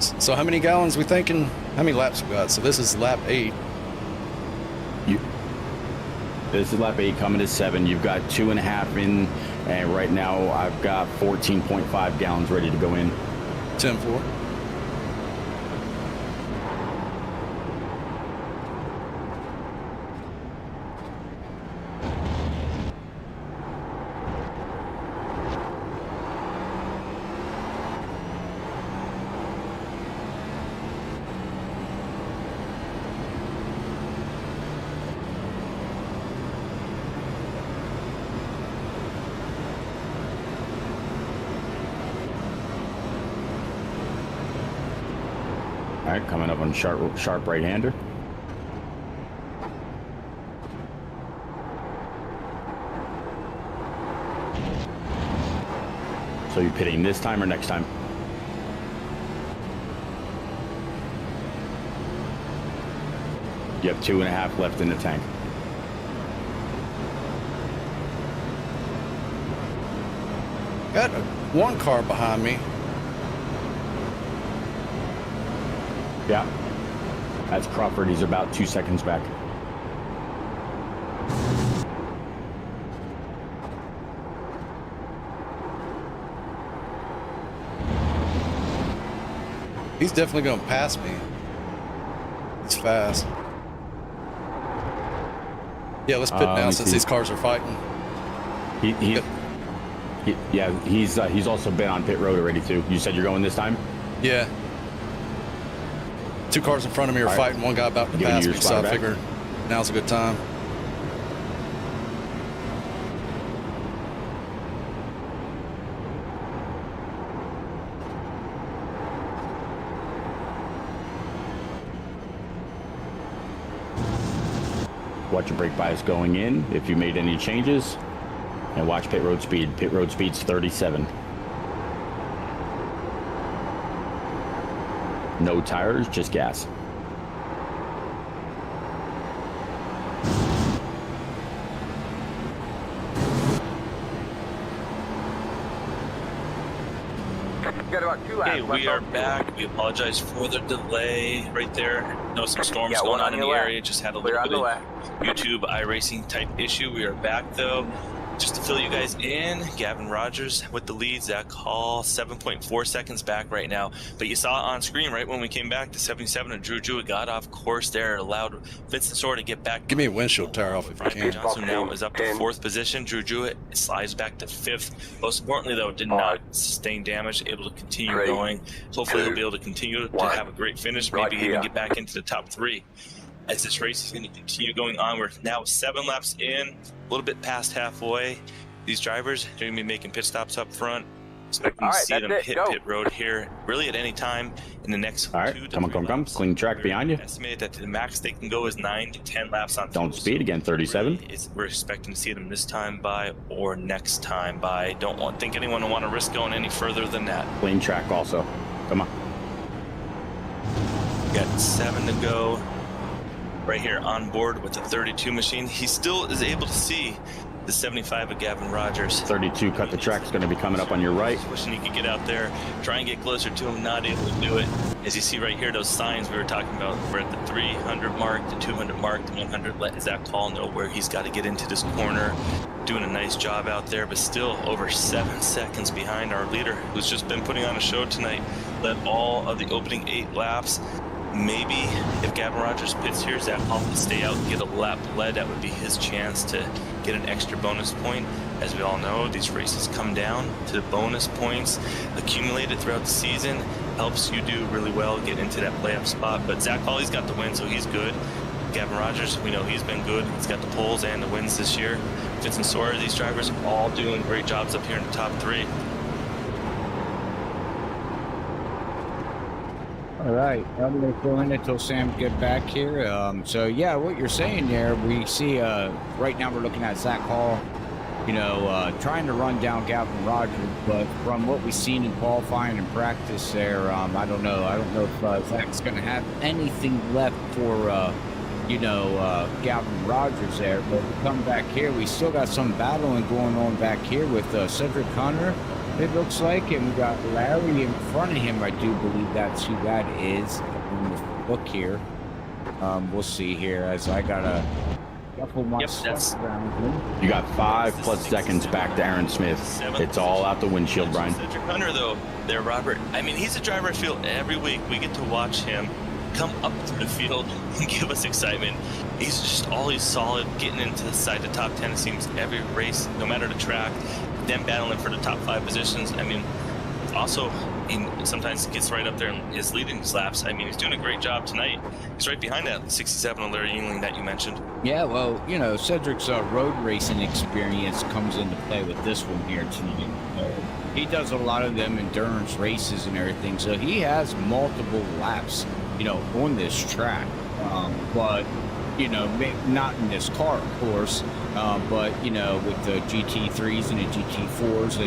So how many gallons we thinking? How many laps we got? So this is lap 8. This is lap 8 coming to 7. You've got 2.5 in, and right now I've got 14.5 gallons ready to go in. 10-4. All right, coming up on sharp right-hander. So you pitting this time or next time? You have 2.5 left in the tank. Got one car behind me. Yeah, that's Crawford. He's about 2 seconds back. He's definitely going to pass me. He's fast. Yeah, let's pit now since these cars are fighting. He's also been on pit road already too. You said you're going this time? Yeah. 2 cars in front of me are fighting. One guy about to pass me, so I figured now's a good time. Watch your brake bias going in if you made any changes, and watch pit road speed. Pit road speed's 37. No tires, just gas. Got about 2 laps. Okay, we are back. We apologize for the delay right there. Know some storms going on in the area. Just had a little bit of YouTube iRacing type issue. We are back though. Just to fill you guys in, Gavin Rogers with the lead, Zach Hall 7.4 seconds back right now. But you saw on screen right when we came back, the 77 of Drew Jewett got off course there, allowed Vincent Sora to get back. Give me a windshield tire off if you can. Johnson now is up to 4th position. Drew Jewett slides back to 5th. Most importantly though, did not sustain damage, able to continue going. Hopefully he'll be able to continue to have a great finish, maybe even get back into the top 3. As this race is going to continue going on, we're now 7 laps in, a little bit past halfway. These drivers are going to be making pit stops up front. Expecting to see them hit pit road here, really at any time in the next 2 to 3 laps. Clean track behind you. Estimate that the max they can go is 9 to 10 laps on. Don't speed again, 37. We're expecting to see them this time by or next time by. Don't think anyone will want to risk going any further than that. Clean track also. Come on. Got 7 to go. Right here on board with the 32 machine. He still is able to see the 75 of Gavin Rogers. 32 cut the track is going to be coming up on your right. Wishing he could get out there, try and get closer to him, not able to do it. As you see right here, those signs we were talking about, we're at the 300 mark, the 200 mark, the 100. Let Zach Hall know where he's got to get into this corner. Doing a nice job out there, but still over 7 seconds behind our leader, who's just been putting on a show tonight. Led all of the opening 8 laps. Maybe if Gavin Rogers pits here, Zach Hall can stay out and get a lap led. That would be his chance to get an extra bonus point. As we all know, these races come down to the bonus points accumulated throughout the season. Helps you do really well, get into that playoff spot. But Zach Hall, he's got the win, so he's good. Gavin Rogers, we know he's been good. He's got the poles and the wins this year. Vincent Sawyer, these drivers are all doing great jobs up here in the top 3. All right, I'm going to fill in until Sam get back here. So yeah, what you're saying there, we see right now we're looking at Zach Hall, trying to run down Gavin Rogers, but from what we've seen in qualifying and practice there, I don't know if Zach's going to have anything left for Gavin Rogers there. But we come back here, we still got some battling going on back here with Cedric Hunter it looks like, and we got Larry in front of him. I do believe that's who that is. Look here. We'll see here as I got a couple more steps around him. You got 5+ seconds back to Aaron Smith. It's all out the windshield, Brian. Cedric Hunter, though, there, Robert. I mean, he's a driver I feel every week we get to watch him come up through the field and give us excitement. He's just always solid, getting into the side, the top 10, it seems, every race, no matter the track, then battling for the top 5 positions. I mean, also, he sometimes gets right up there in his leading laps. I mean, he's doing a great job tonight. He's right behind that 67 on Larry Yingling that you mentioned. Yeah, well, you know, Cedric's road racing experience comes into play with this one here tonight. He does a lot of them endurance races and everything, so he has multiple laps, you know, on this track. But, you know, not in this car, of course, but, you know, with the GT3s and the GT4s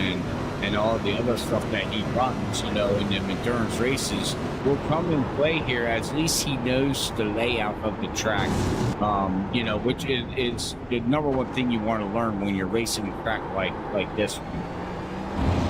and all the other stuff that he runs, you know, in them endurance races will come in play here, as at least he knows the layout of the track, you know, which is the number one thing you want to learn when you're racing a track like this one.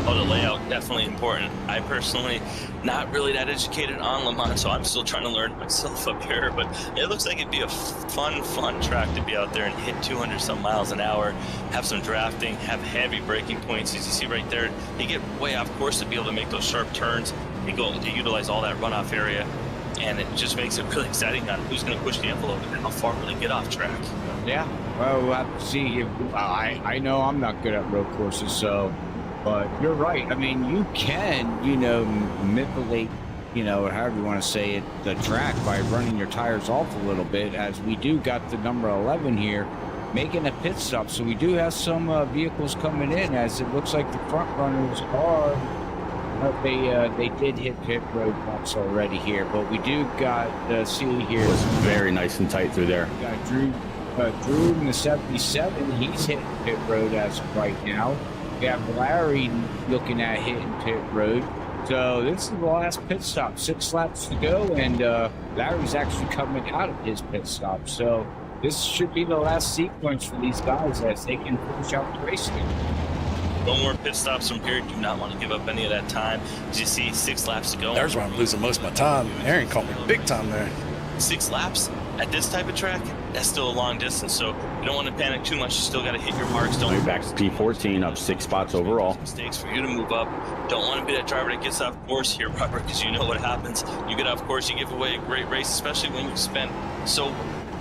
Oh, the layout, definitely important. I personally, not really that educated on Le Mans, so I'm still trying to learn myself up here, but it looks like it'd be a fun track to be out there and hit 200 some miles an hour, have some drafting, have heavy braking points, as you see right there. You get way off course to be able to make those sharp turns. You go to utilize all that runoff area, and it just makes it really exciting on who's going to push the envelope and how far will they get off track. Yeah, well, we'll have to see. I know I'm not good at road courses, so... But you're right. I mean, you can, you know, manipulate, you know, however you want to say it, the track by running your tires off a little bit, as we do got the number 11 here making a pit stop. So we do have some vehicles coming in, as it looks like the front runners are, they did hit pit road once already here. But we do got, see here. It was very nice and tight through there. We got Drew in the 77. He's hitting pit road as of right now. We have Larry looking at hitting pit road. So this is the last pit stop. 6 laps to go, and Larry's actually coming out of his pit stop. So this should be the last sequence for these guys as they can finish out the race. No more pit stops from here. Do not want to give up any of that time. As you see, 6 laps to go. There's where I'm losing most of my time. Aaron caught me big time there. 6 laps at this type of track, that's still a long distance, so you don't want to panic too much. You still got to hit your marks. Don't Back to P14, up 6 spots overall. Mistakes for you to move up. Don't want to be that driver that gets off course here, Robert, because you know what happens. You get off course, you give away a great race, especially when you spend so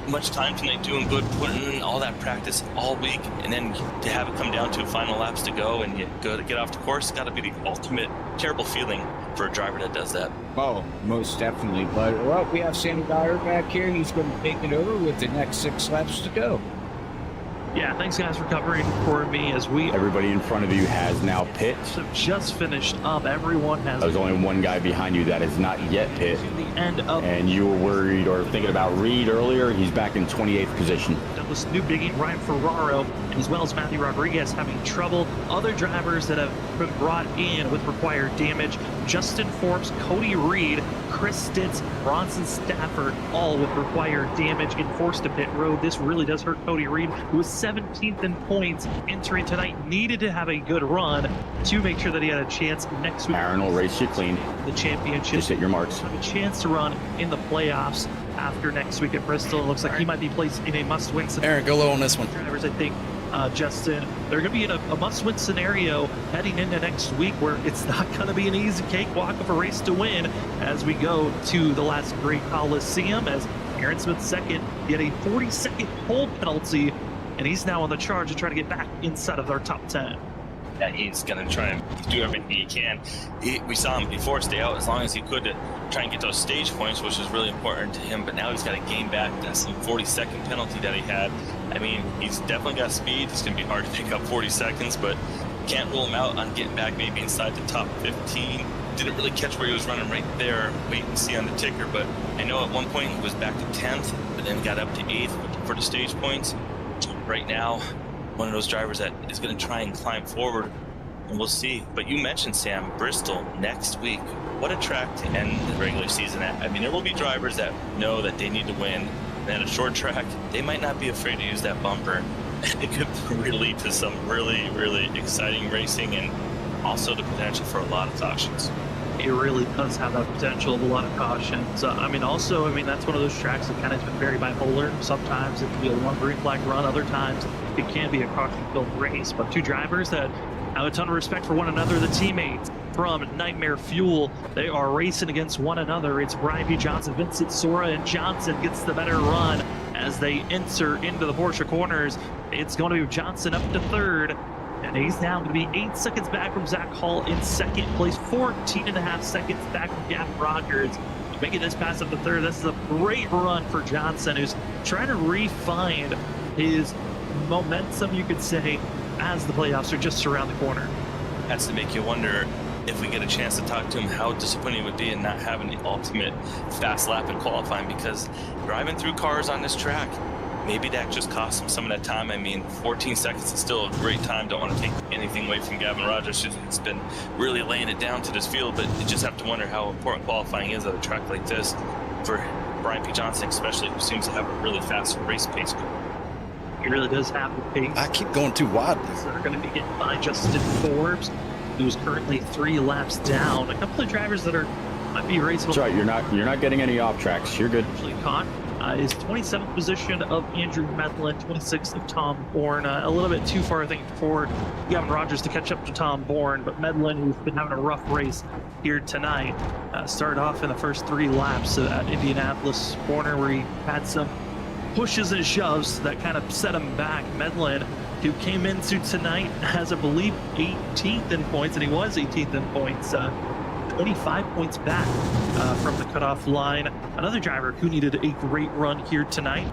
much time tonight doing good, putting in all that practice all week, and then to have it come down to final laps to go and you go to get off the course, it's got to be the ultimate terrible feeling for a driver that does that. Oh, most definitely. But, well, we have Sandy Dyer back here. He's going to take it over with the next 6 laps to go. Yeah, thanks guys for covering for me as we... Everybody in front of you has now pit. So just finished up. Everyone has... There's only one guy behind you that is not yet pit. The end of... And you were worried or thinking about Reed earlier. He's back in 28th position. Douglas Newbiggie, Ryan Ferraro, as well as Matthew Rodriguez having trouble. Other drivers that have been brought in with required damage. Justin Forbes, Cody Reed, Chris Stitz, Bronson Stafford, all with required damage and forced to pit road. This really does hurt Cody Reed, who was 17th in points entering tonight. Needed to have a good run to make sure that he had a chance next week. Aaron will race you clean. The championship. Just hit your marks. Have a chance to run in the playoffs after next week at Bristol. It looks like he might be placed in a must-win scenario. Aaron, go low on this one. Drivers, I think, Justin, they're going to be in a must-win scenario heading into next week, where it's not going to be an easy cakewalk of a race to win as we go to the last Great Coliseum, as Aaron Smith's second, he had a 40-second pole penalty, and he's now on the charge to try to get back inside of their top 10. Yeah, he's going to try and do everything he can. We saw him before stay out as long as he could to try and get those stage points, which is really important to him, but now he's got to gain back that 40-second penalty that he had. I mean, he's definitely got speed. It's going to be hard to pick up 40 seconds, but can't rule him out on getting back maybe inside the top 15. Didn't really catch where he was running right there. Wait and see on the ticker, but I know at one point he was back to 10th, but then got up to 8th for the stage points. Right now, one of those drivers that is going to try and climb forward, and we'll see. But you mentioned, Sam, Bristol next week. What a track to end the regular season at. I mean, there will be drivers that know that they need to win. And at a short track, they might not be afraid to use that bumper. It could really lead to some really, really exciting racing. And also the potential for a lot of cautions. It really does have that potential of a lot of cautions. I mean, that's one of those tracks that kind of has been very bipolar. Sometimes it can be a one green flag run, other times it can be a caution-filled race. But two drivers that have a ton of respect for one another, the teammates from Nightmare Fuel, they are racing against one another. It's Brian P. Johnson, Vincent Sora, and Johnson gets the better run as they enter into the Porsche corners. It's going to be Johnson up to third. And he's now going to be 8 seconds back from Zach Hall in second place, 14.5 seconds back from Gavin Rogers. Making this pass up to third. This is a great run for Johnson, who's trying to refine his momentum, you could say, as the playoffs are just around the corner. Has to make you wonder, if we get a chance to talk to him, how disappointing it would be in not having the ultimate fast lap in qualifying, because driving through cars on this track, maybe that just cost him some of that time. I mean, 14 seconds is still a great time. Don't want to take anything away from Gavin Rogers, who's been really laying it down to this field, but you just have to wonder how important qualifying is at a track like this for Brian P. Johnson, especially, who seems to have a really fast race pace. He really does have the pace. I keep going too wide. They're going to be getting by Justin Forbes, who's currently 3 laps down. A couple of drivers that might be racing. That's right. You're not getting any off tracks. You're good. Actually caught is 27th position of Andrew Medlin, 26th of Tom Bourne. A little bit too far, I think, for Gavin Rogers to catch up to Tom Bourne, but Medlin, who's been having a rough race here tonight, started off in the first 3 laps at Indianapolis corner, where he had some pushes and shoves that kind of set him back. Medlin, who came into tonight as, I believe, 18th in points, and he was 18th in points, 25 points back from the cutoff line. Another driver who needed a great run here tonight.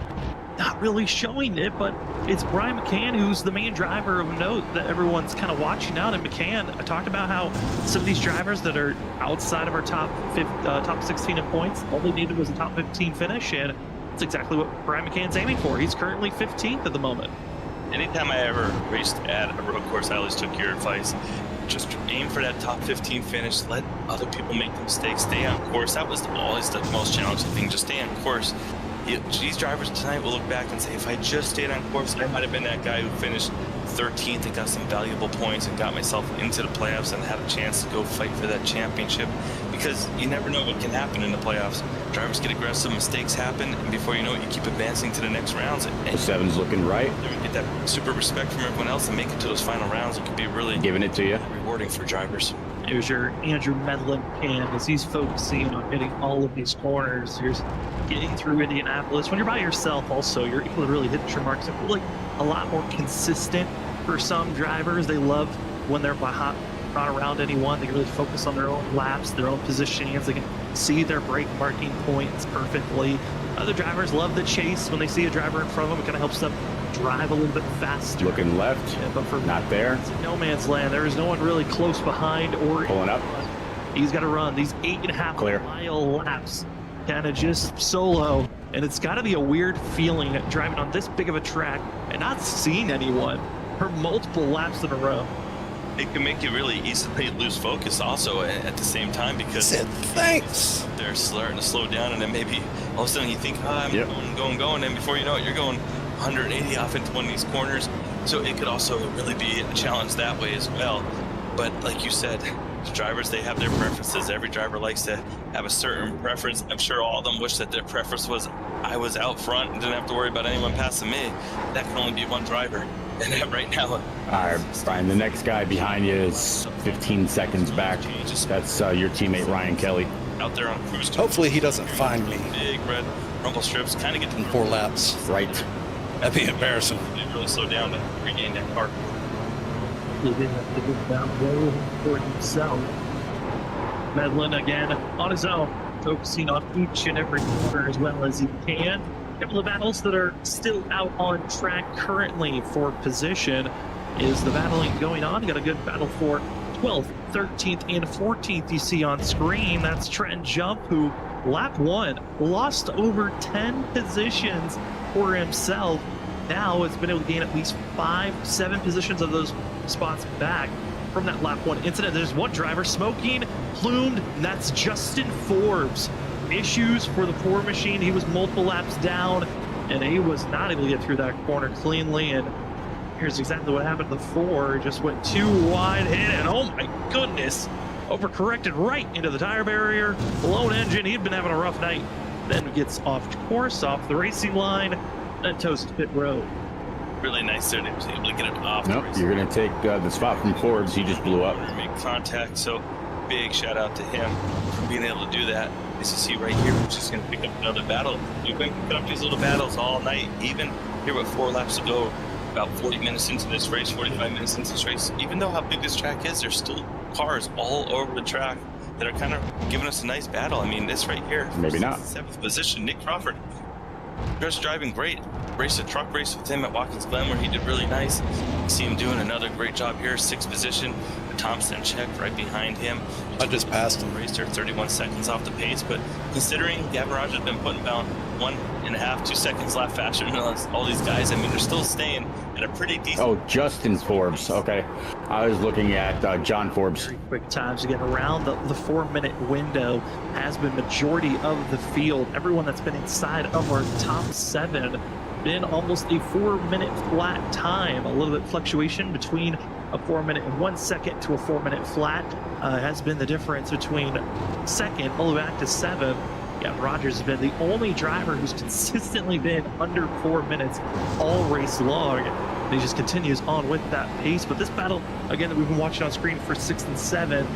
Not really showing it, but it's Brian McCann, who's the main driver of note that everyone's kind of watching out. And McCann, I talked about how some of these drivers that are outside of our top 16 in points, all they needed was a top 15 finish, and it's exactly what Brian McCann's aiming for. He's currently 15th at the moment. Anytime I ever raced at a road course, I always took your advice. Just aim for that top 15 finish. Let other people make the mistakes. Stay on course. That was always the most challenging thing. Just stay on course. These drivers tonight will look back and say, if I just stayed on course, I might have been that guy who finished 13th and got some valuable points and got myself into the playoffs and had a chance to go fight for that championship. Because you never know what can happen in the playoffs. Drivers get aggressive, mistakes happen, and before you know it, you keep advancing to the next rounds. And The 7's looking right. get that super respect from everyone else and make it to those final rounds. It could be really Giving it to you. rewarding for drivers. Here's your Andrew Medlin can, as he's focusing on hitting all of these corners. Here's getting through Indianapolis. When you're by yourself also, you're able to really hit your marks. It's like a lot more consistent for some drivers. They love when they're not around anyone. They can really focus on their own laps, their own positionings. They can see their brake marking points perfectly. Other drivers love the chase. When they see a driver in front of them, it kind of helps them drive a little bit faster. Looking left. Yeah, but for Not there. it's no man's land. There is no one really close behind or Pulling up. He's got to run these 8.5 mile laps, kind of just solo. And it's got to be a weird feeling driving on this big of a track and not seeing anyone for multiple laps in a row. It can make you really easily lose focus also at the same time, because Said thanks. they're starting to slow down, and then maybe all of a sudden you think, I'm going, and before you know it, you're going 180 off into one of these corners. So it could also really be a challenge that way as well. But like you said, the drivers, they have their preferences. Every driver likes to have a certain preference. I'm sure all of them wish that their preference was I was out front and didn't have to worry about anyone passing me. That can only be one driver. And right now, All right, Brian, the next guy behind you is 15 seconds back. That's your teammate, Ryan Kelly. out there on cruise control. Hopefully he doesn't find me Big red rumble strips, kind of get in 4 laps. Right. That'd be embarrassing. They really slow down to regain that car. He didn't have to get down low for himself. Medlin again on his own, focusing on each and every corner as well as he can. A couple of battles that are still out on track currently for position is the battling going on. You got a good battle for 12th, 13th, and 14th you see on screen. That's Trent Jump, who lap 1 lost over 10 positions for himself. Now has been able to gain at least 5-7 positions of those spots back from that lap 1 incident. There's one driver smoking, plumed, and that's Justin Forbes. Issues for the Ford machine. He was multiple laps down, and he was not able to get through that corner cleanly. And Here's exactly what happened. The 4 just went too wide in, and oh my goodness, overcorrected right into the tire barrier. Blown engine. He'd been having a rough night. Then gets off course, off the racing line, and toasts pit road. Really nice there to be able to get it off. Nope, you're going to take the spot from Forbes. He just blew up. Make contact. So big shout out to him for being able to do that. As you see right here, we're just going to pick up another battle. You've been picking up these little battles all night. Even here with 4 laps to go, about 40 minutes into this race, 45 minutes into this race. Even though how big this track is, there's still cars all over the track that are kind of giving us a nice battle. I mean, this right here. Maybe not. 7th position, Nick Crawford. Just driving great. Raced a truck race with him at Watkins Glen where he did really nice. You see him doing another great job here. 6th position. Thompson checked right behind him. I just passed him. Raced her 31 seconds off the pace, but considering Gavin Rogers has been putting about 1.5, 2 seconds lap faster than all these guys, I mean, they're still staying at a pretty decent. Oh, Justin Forbes. Okay. I was looking at John Forbes. Very quick times to get around the 4-minute window has been majority of the field. Everyone that's been inside of our top 7 been almost a 4-minute flat time. A little bit fluctuation between a 4-minute and 1 second to a 4-minute flat has been the difference between 2nd all the way back to 7. Yeah, Rogers has been the only driver who's consistently been under 4 minutes all race long. And he just continues on with that pace. But this battle, again, that we've been watching on screen for 6th and 7,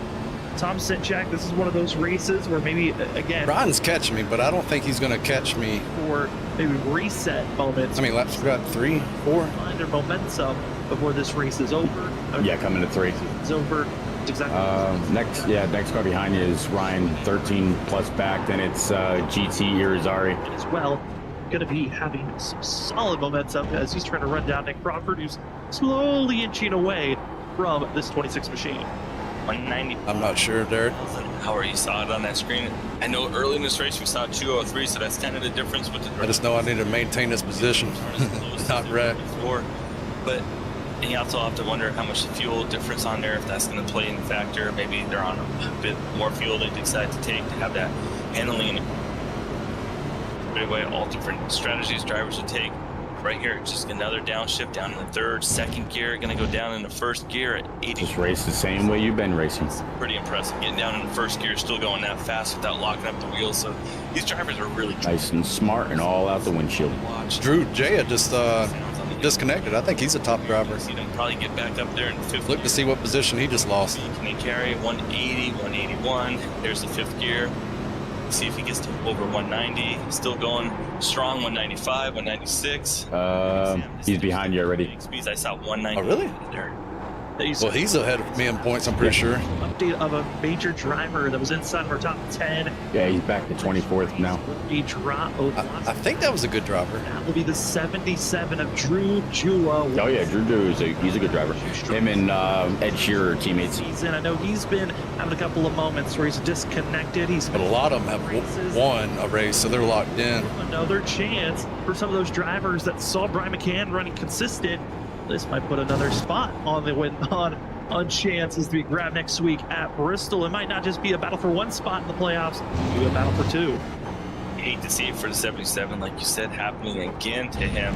Tom Jack, this is one of those races where maybe, again, Ryan's catching me, but I don't think he's going to catch me. For maybe reset moments. I mean, laps we got 3, 4. Find their momentum before this race is over. Yeah, coming to 3. It's over. It's exactly. Next car behind you is Ryan, 13 plus back. Then it's GT Irizarry. As well, going to be having some solid momentum as he's trying to run down Nick Crawford, who's slowly inching away from this 26 machine. 190. I'm not sure, Derek. How you saw it on that screen. I know early in this race we saw 203, so that's kind of the difference with the. I just know I need to maintain this position, not wreck. But and you also have to wonder how much fuel difference on there, if that's going to play in factor. Maybe they're on a bit more fuel they decide to take to have that handling. Anyway, all different strategies drivers would take. Right here, just another downshift down in the 3rd, 2nd gear, going to go down in the 1st gear at 80. Just race the same way you've been racing. Pretty impressive. Getting down in the 1st gear, still going that fast without locking up the wheels. So these drivers are really nice and smart and all out the windshield. Drew Jaya just disconnected. I think he's a top driver. See them probably get back up there in the 5th. Look to see what position he just lost. Can they carry 180, 181? There's the 5th gear. See if he gets to over 190. Still going strong, 195, 196. He's behind you already. Speeds, I saw 190. Oh, really? There. Well, he's ahead of me in points, I'm pretty sure. Update of a major driver that was inside of our top 10. Yeah, he's back to 24th now. A drop. I think that was a good driver. That will be the 77 of Drew Jua. Oh yeah, Drew he's a good driver. Him and Ed Shearer teammates. I know he's been having a couple of moments where he's disconnected. But a lot of them have won a race, so they're locked in. Another chance for some of those drivers that saw Brian McCann running consistent. This might put another spot on the win on chances to be grabbed next week at Bristol. It might not just be a battle for 1 spot in the playoffs, it'll be a battle for 2. You hate to see it for the 77, like you said, happening again to him.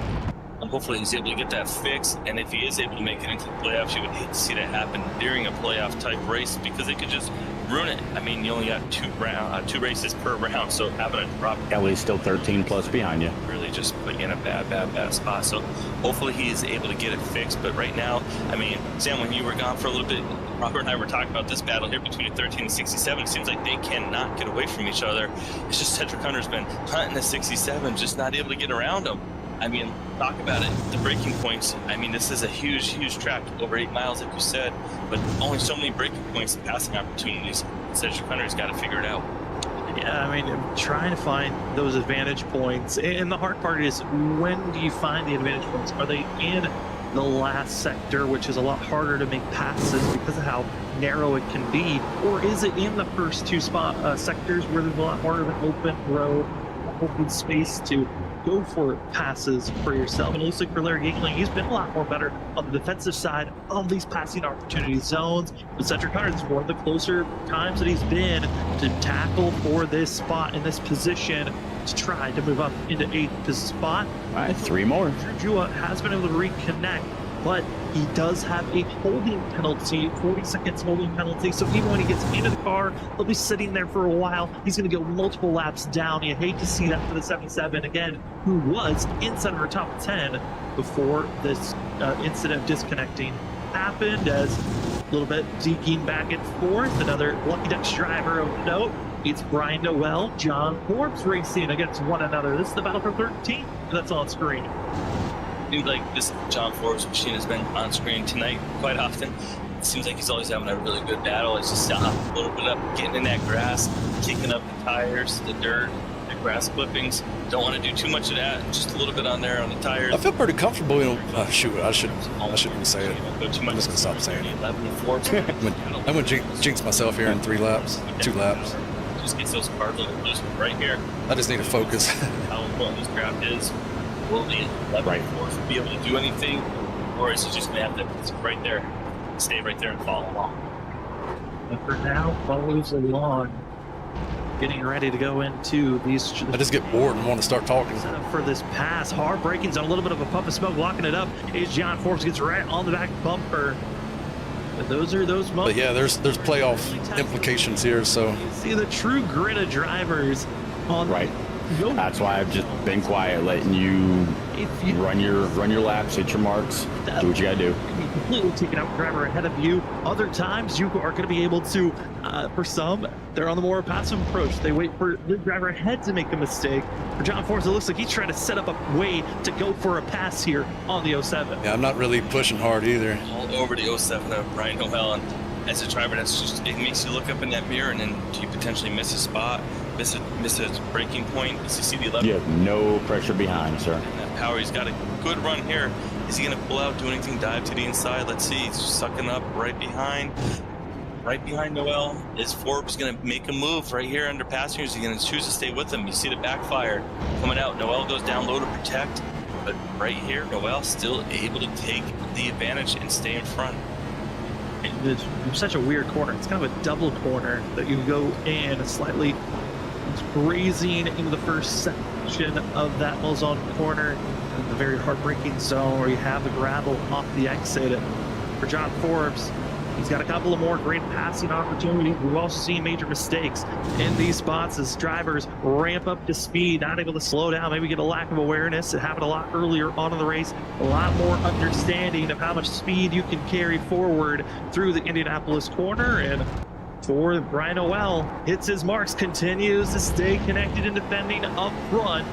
Hopefully he's able to get that fixed, and if he is able to make it into the playoffs, you would hate to see that happen during a playoff type race because it could just ruin it. I mean, you only got 2 races per round, so having a drop. Ellie's still 13 plus behind you. Really just put you in a bad spot. So hopefully he is able to get it fixed. But right now, I mean, Sam, when you were gone for a little bit, Robert and I were talking about this battle here between 13 and 67. It seems like they cannot get away from each other. It's just Cedric Hunter's been hunting the 67, just not able to get around them. I mean, talk about it. The braking points, I mean, this is a huge track, over 8 miles, like you said, but only so many braking points and passing opportunities. Cedric Hunter's got to figure it out. Yeah, I mean, trying to find those advantage points. And the hard part is, when do you find the advantage points? Are they in the last sector, which is a lot harder to make passes because of how narrow it can be? Or is it in the first 2 sectors where there's a lot more of an open road, open space to go for passes for yourself? And it looks like for Larry Gingling, he's been a lot more better on the defensive side of these passing opportunity zones. But Cedric Hunter is one of the closer times that he's been to tackle for this spot in this position to try to move up into 8th spot. All right, 3 more. Drew Jua has been able to reconnect but he does have a holding penalty, 40 seconds holding penalty. So even when he gets into the car, he'll be sitting there for a while. He's going to go multiple laps down. You hate to see that for the 77 again, who was inside of our top 10 before this incident disconnecting happened, as a little bit deking back and forth. Another Lucky Ducks driver of note. It's Brian Noel, John Forbes racing against one another. This is the battle for 13th. That's on screen. Seems like this John Forbes machine has been on screen tonight quite often. It seems like he's always having a really good battle. It's just a little bit up, getting in that grass, kicking up the tires, the dirt, the grass clippings. Don't want to do too much of that. Just a little bit on there on the tires. I feel pretty comfortable. Shoot, I shouldn't even say it. I'm just gonna stop saying it. I'm gonna jinx myself here in 3 laps, 2 laps. Just gets those cars loose right here. I just need to focus. How important this ground is. Will the 11 Force be able to do anything, or is he just gonna have to sit right there, stay right there and follow along? And for now, follows along, getting ready to go into these. I just get bored and want to start talking. Set up for this pass. Hard braking's on a little bit of a puff of smoke, locking it up. Is John Forbes gets right on the back bumper. But those are those moments. But yeah, there's playoff implications here. So you see the true grit of drivers on. Right. That's why I've just been quiet, letting you run your laps, hit your marks, do what you gotta do. Completely taking out driver ahead of you. Other times you are going to be able to, for some, they're on the more passive approach. They wait for the driver ahead to make a mistake. For John Forbes, it looks like he's trying to set up a way to go for a pass here on the 07. yeah, I'm not really pushing hard either. All over the 07 of Brian Noel, and as a driver, that's just, it makes you look up in that mirror, and then do you potentially miss a spot, miss a braking point? As you see the 11. You have no pressure behind, sir. And that power, he's got a good run here. Is he going to pull out, do anything, dive to the inside? Let's see. He's sucking up right behind Noel. Is Forbes going to make a move right here under passengers? Is he going to choose to stay with him? You see the backfire coming out. Noel goes down low to protect, but right here, Noel still able to take the advantage and stay in front. It's such a weird corner. It's kind of a double corner that you go in slightly grazing into the first section of that Malzone corner, in the very hard-braking zone where you have the gravel off the exit. For John Forbes, he's got a couple of more great passing opportunities. We've also seen major mistakes in these spots as drivers ramp up to speed, not able to slow down, maybe get a lack of awareness. It happened a lot earlier on in the race, a lot more understanding of how much speed you can carry forward through the Indianapolis corner. And for Brian Noel, hits his marks, continues to stay connected and defending up front,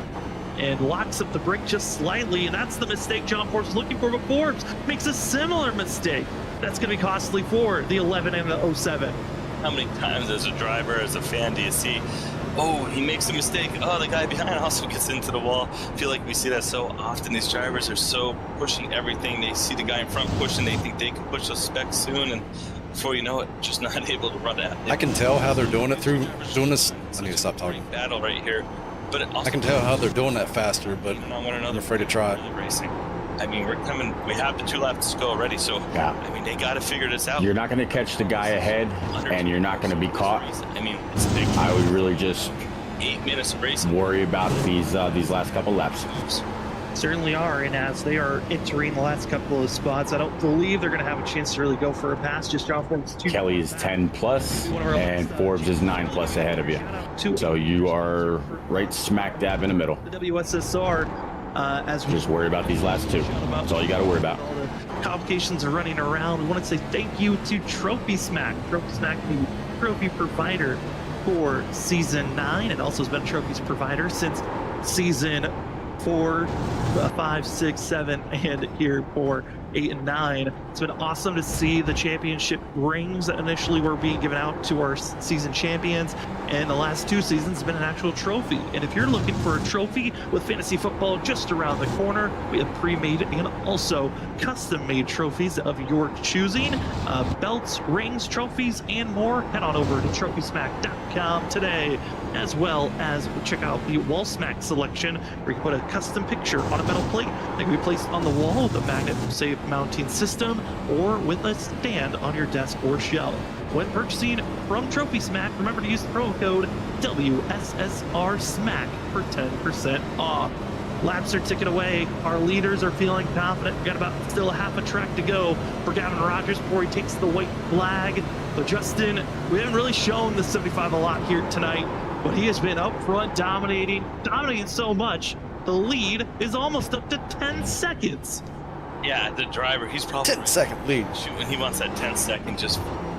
and locks up the brake just slightly, and that's the mistake John Forbes is looking for, but Forbes makes a similar mistake. That's going to be costly for the 11 and the 07. How many times as a driver, as a fan, do you see, oh, he makes a mistake, oh, the guy behind also gets into the wall? I feel like we see that so often. These drivers are so pushing everything. They see the guy in front pushing, they think they can push those specs soon, and before you know it, just not able to run that. I can tell how they're doing it through doing this. I need to stop talking. Battle right here. But it also, I can tell how they're doing that faster, but I'm afraid to try it. Racing. I mean, we have the 2 laps to go already, so yeah. I mean, they got to figure this out. You're not going to catch the guy ahead, and you're not going to be caught. I mean, it's a big. I would really just 8 minutes of racing. Worry about these last couple laps. Certainly are, and as they are entering the last couple of spots, I don't believe they're going to have a chance to really go for a pass. Just John Forbes. Kelly is 10 plus, and Forbes is 9 plus ahead of you. So you are right smack dab in the middle. The WSSR, as we just worry about these last 2. That's all you got to worry about. All the complications are running around. We want to say thank you to Trophy Smack. Trophy Smack, the trophy provider for season 9, and also has been a trophies provider since season 4, 5, 6, 7, and here for 8 and 9. It's been awesome to see the championship rings that initially were being given out to our season champions, and the last 2 seasons have been an actual trophy. And if you're looking for a trophy with fantasy football just around the corner, we have pre-made and also custom-made trophies of your choosing, belts, rings, trophies, and more. Head on over to trophysmack.com today, as well as check out the Wall Smack selection, where you can put a custom picture on a metal plate that can be placed on the wall with a magnet safe mounting system, or with a stand on your desk or shelf. When purchasing from Trophy Smack, remember to use the promo code WSSR Smack for 10% off. Laps are ticking away. Our leaders are feeling confident. We've got about still half a track to go for Gavin Rogers before he takes the white flag. But Justin, we haven't really shown the 75 a lot here tonight, but he has been up front dominating so much. The lead is almost up to 10 seconds. Yeah, the driver, he's probably 10-second lead. Shooting, he wants that 10-second,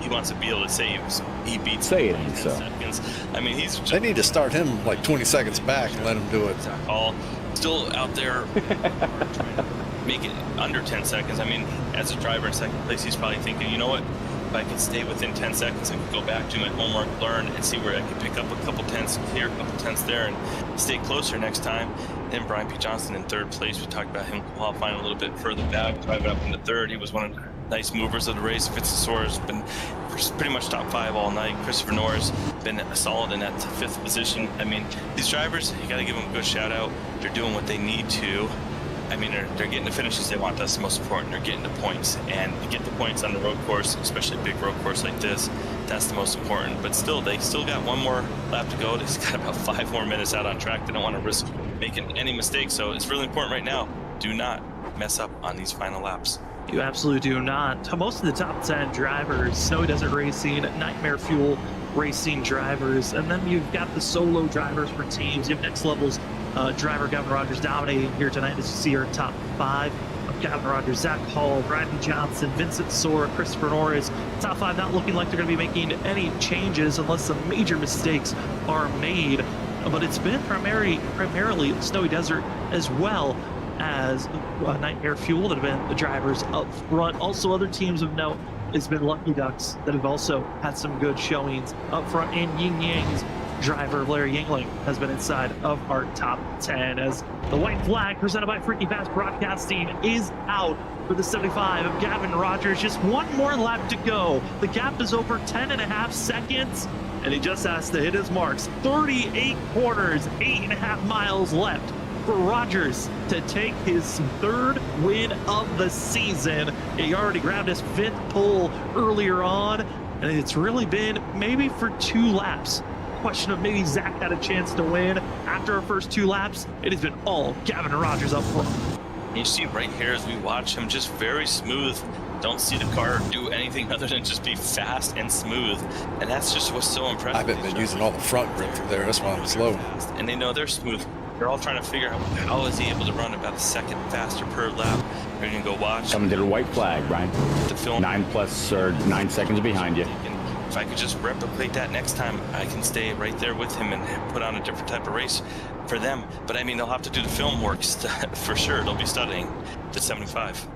he wants to be able to say he beats Say it in ain't 10 so. seconds. I mean, he's They need to start him like 20 seconds back and let him do it. all still out there trying to make it under 10 seconds. I mean, as a driver in second place, he's probably thinking, you know what? If I could stay within 10 seconds, I could go back to my homework, learn, and see where I could pick up a couple tenths here, a couple tenths there, and stay closer next time. Then Brian P. Johnson in third place. We talked about him qualifying a little bit further back, driving up into third. He was one of the nice movers of the race. Fitzgerald has been pretty much top 5 all night. Christopher Norris been solid in that 5th position. I mean, these drivers, you got to give them a good shout out. They're doing what they need to. I mean, they're getting the finishes they want. That's the most important. They're getting the points, and to get the points on the road course, especially a big road course like this, that's the most important. But still, they still got one more lap to go. They've got about 5 more minutes out on track. They don't want to risk making any mistakes, so it's really important right now. Do not mess up on these final laps. You absolutely do not. Most of the top 10 drivers, Snowy Desert Racing, Nightmare Fuel Racing drivers, and then you've got the solo drivers for teams. You have Next Level's driver Gavin Rogers dominating here tonight. As you see our top 5 of Gavin Rogers, Zach Hall, Bradley Johnson, Vincent Sora, Christopher Norris. Top 5 not looking like they're going to be making any changes unless some major mistakes are made. But it's been primarily Snowy Desert as well as Nightmare Fuel that have been the drivers up front. Also, other teams of note has been Lucky Ducks that have also had some good showings up front, and Yin Yang's driver Larry Yingling has been inside of our top 10 as the white flag presented by Freaky Fast Broadcasting is out for the 75 of Gavin Rogers. Just one more lap to go. The gap is over 10.5 seconds, and he just has to hit his marks. 38 corners, 8.5 miles left for Rogers to take his 3rd win of the season. He already grabbed his 5th pole earlier on, and it's really been maybe for 2 laps. Question of maybe Zach had a chance to win. After our first 2 laps, it has been all Gavin Rogers up front. You see right here as we watch him, just very smooth. Don't see the car do anything other than just be fast and smooth, and that's just what's so impressive. I haven't been using all the front grip through there. That's why I'm slow. And they know they're smooth. They're all trying to figure out how is he able to run about a second faster per lap. They're gonna go watch. Coming to the white flag, Brian. The film. 9 seconds behind you. If I could just replicate that next time, I can stay right there with him and put on a different type of race for them. But I mean, they'll have to do the film work for sure. They'll be studying the 75.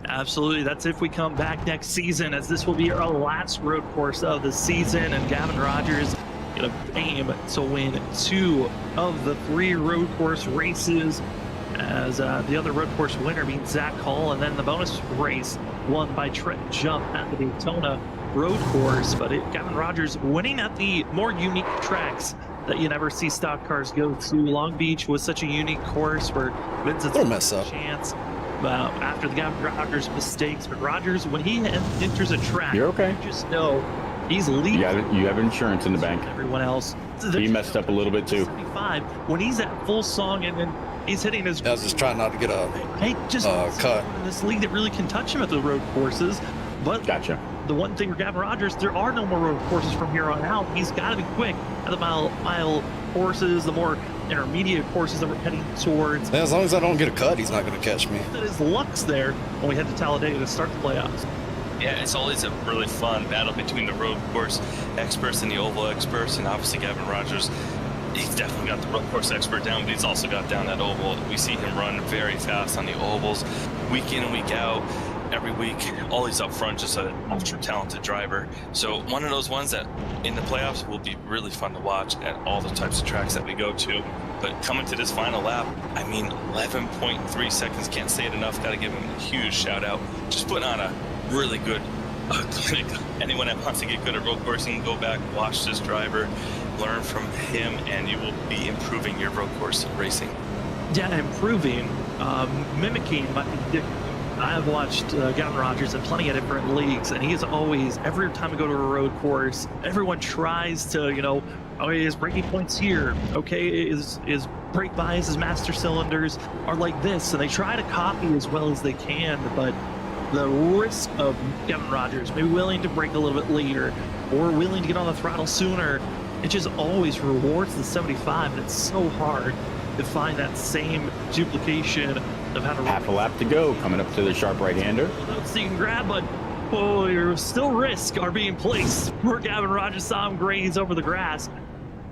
Absolutely. That's if we come back next season, as this will be our last road course of the season, and Gavin Rogers going to aim to win 2 of the 3 road course races, as the other road course winner being Zach Hall, and then the bonus race won by Trent Jump at the Daytona road course. But Gavin Rogers winning at the more unique tracks that you never see stock cars go to. Long Beach was such a unique course where Vincent's Don't mess up. chance after the Gavin Rogers mistakes. But Rogers, when he enters a track, You're okay. you just know he's leading. You have insurance in the bank. Everyone else. He messed up a little bit too. 75, when he's at full song and then he's hitting his. I was just trying not to get a cut. In this league that really can touch him at the road courses. But Gotcha. the one thing for Gavin Rogers, there are no more road courses from here on out. He's got to be quick at the mile courses, the more intermediate courses that we're heading towards. Yeah, as long as I don't get a cut, he's not going to catch me. That his luck's there when we head to Talladega to start the playoffs. Yeah, it's always a really fun battle between the road course experts and the oval experts, and obviously Gavin Rogers, he's definitely got the road course expert down, but he's also got down that oval. We see him run very fast on the ovals, week in and week out, every week. Always up front, just an ultra talented driver. So one of those ones that in the playoffs will be really fun to watch at all the types of tracks that we go to. But coming to this final lap, I mean, 11.3 seconds, can't say it enough. Got to give him a huge shout out. Just putting on a really good clinic. Anyone that wants to get good at road coursing, go back, watch this driver, learn from him, and you will be improving your road course racing. Yeah, improving, mimicking might be different. I've watched Gavin Rogers in plenty of different leagues, and he's always, every time we go to a road course, everyone tries to, you know, okay, his braking points here, okay, his brake bias, his master cylinders are like this, and they try to copy as well as they can, but the risk of Gavin Rogers maybe willing to brake a little bit later or willing to get on the throttle sooner, it just always rewards the 75, and it's so hard to find that same duplication of how to half a lap to go, coming up to the sharp right-hander. So you can grab, but oh, you're still risks are being placed for Gavin Rogers. Saw him graze over the grass.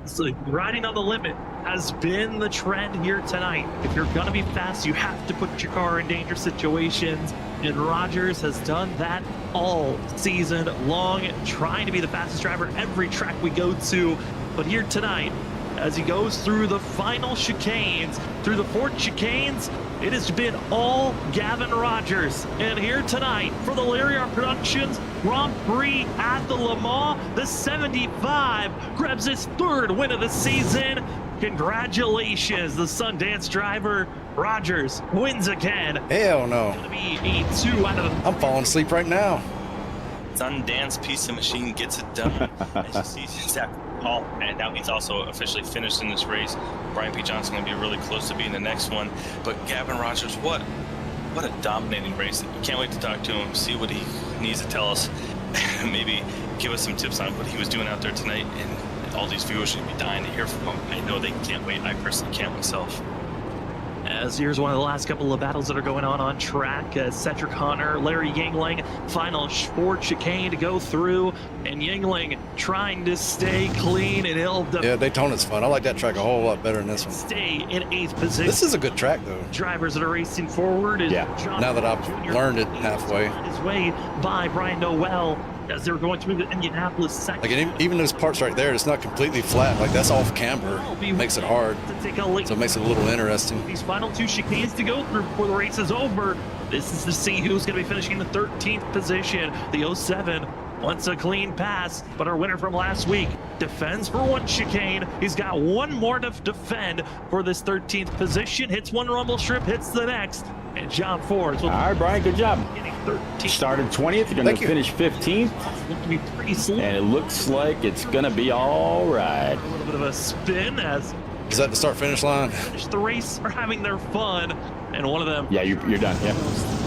So riding on the limit has been the trend here tonight. If you're gonna be fast, you have to put your car in dangerous situations, and Rogers has done that all season long, trying to be the fastest driver every track we go to. But here tonight, as he goes through the final chicanes, through the 4 chicanes, it has been all Gavin Rogers. And here tonight for the Lariat Productions Grand Prix at the Le Mans, the 75 grabs his 3rd win of the season. Congratulations, the Sundance driver. Rogers wins again. Hell no. It's gonna be a 2 out of the... I'm falling asleep right now. Sundance piece of machine gets it done. As you see, Zach Paul, and now he's also officially finished in this race. Brian P. Johnson going to be really close to being the next one. But Gavin Rogers, what a dominating race. Can't wait to talk to him, see what he needs to tell us. Maybe give us some tips on what he was doing out there tonight. And all these viewers should be dying to hear from him. I know they can't wait. I personally can't myself. As here's one of the last couple of battles that are going on track. Cedric Hunter, Larry Yingling, final 4 chicane to go through, and Yingling trying to stay clean, and he'll yeah, Daytona's fun. I like that track a whole lot better than this one. Stay in 8th position. This is a good track though. Drivers that are racing forward is John now that I've learned it halfway. His way by Brian Noel as they were going through the Indianapolis sector. Like even those parts right there, it's not completely flat. Like that's off camber. Makes it hard. So it makes it a little interesting. These final 2 chicanes to go through before the race is over. This is to see who's going to be finishing in the 13th position. The 07 wants a clean pass, but our winner from last week defends for 1 chicane. He's got 1 more to defend for this 13th position. Hits 1 rumble strip, hits the next. And John Ford. All right, Brian, good job. Started 20th, you're going to finish 15th. And it looks like it's going to be all right. A little bit of a spin as... Is that the start-finish line? The race are having their fun, and one of them... Yeah, you're done, yeah.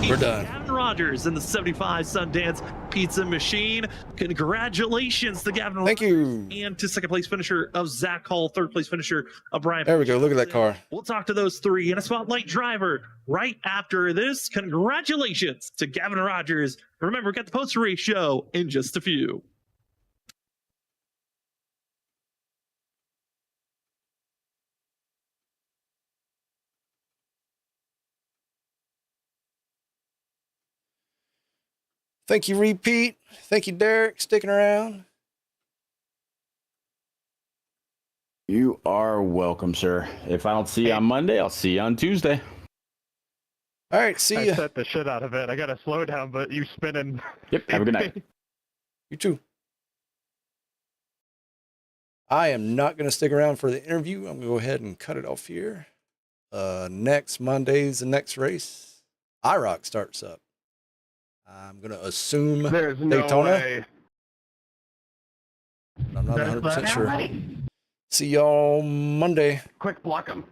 We're done. Gavin Rogers in the 75 Sundance Pizza Machine. Congratulations to Gavin Thank Rogers. you. And to 2nd place finisher of Zach Hall, 3rd place finisher of Brian. There we go. Look at that car. We'll talk to those 3 and a spotlight driver right after this. Congratulations to Gavin Rogers. Remember, we've got the post-race show in just a few. Thank you, Repeat. Thank you, Derek, sticking around. You are welcome, sir. If I don't see you on Monday, I'll see you on Tuesday. All right, see ya. I set the shit out of it. I got to slow down, but you spinning. Yep, have a good night. You too. I am not going to stick around for the interview. I'm going to go ahead and cut it off here. Next Monday's the next race. IROC starts up. I'm going to assume There's Daytona. No way. I'm not 100% sure. See y'all Monday. Quick, block them.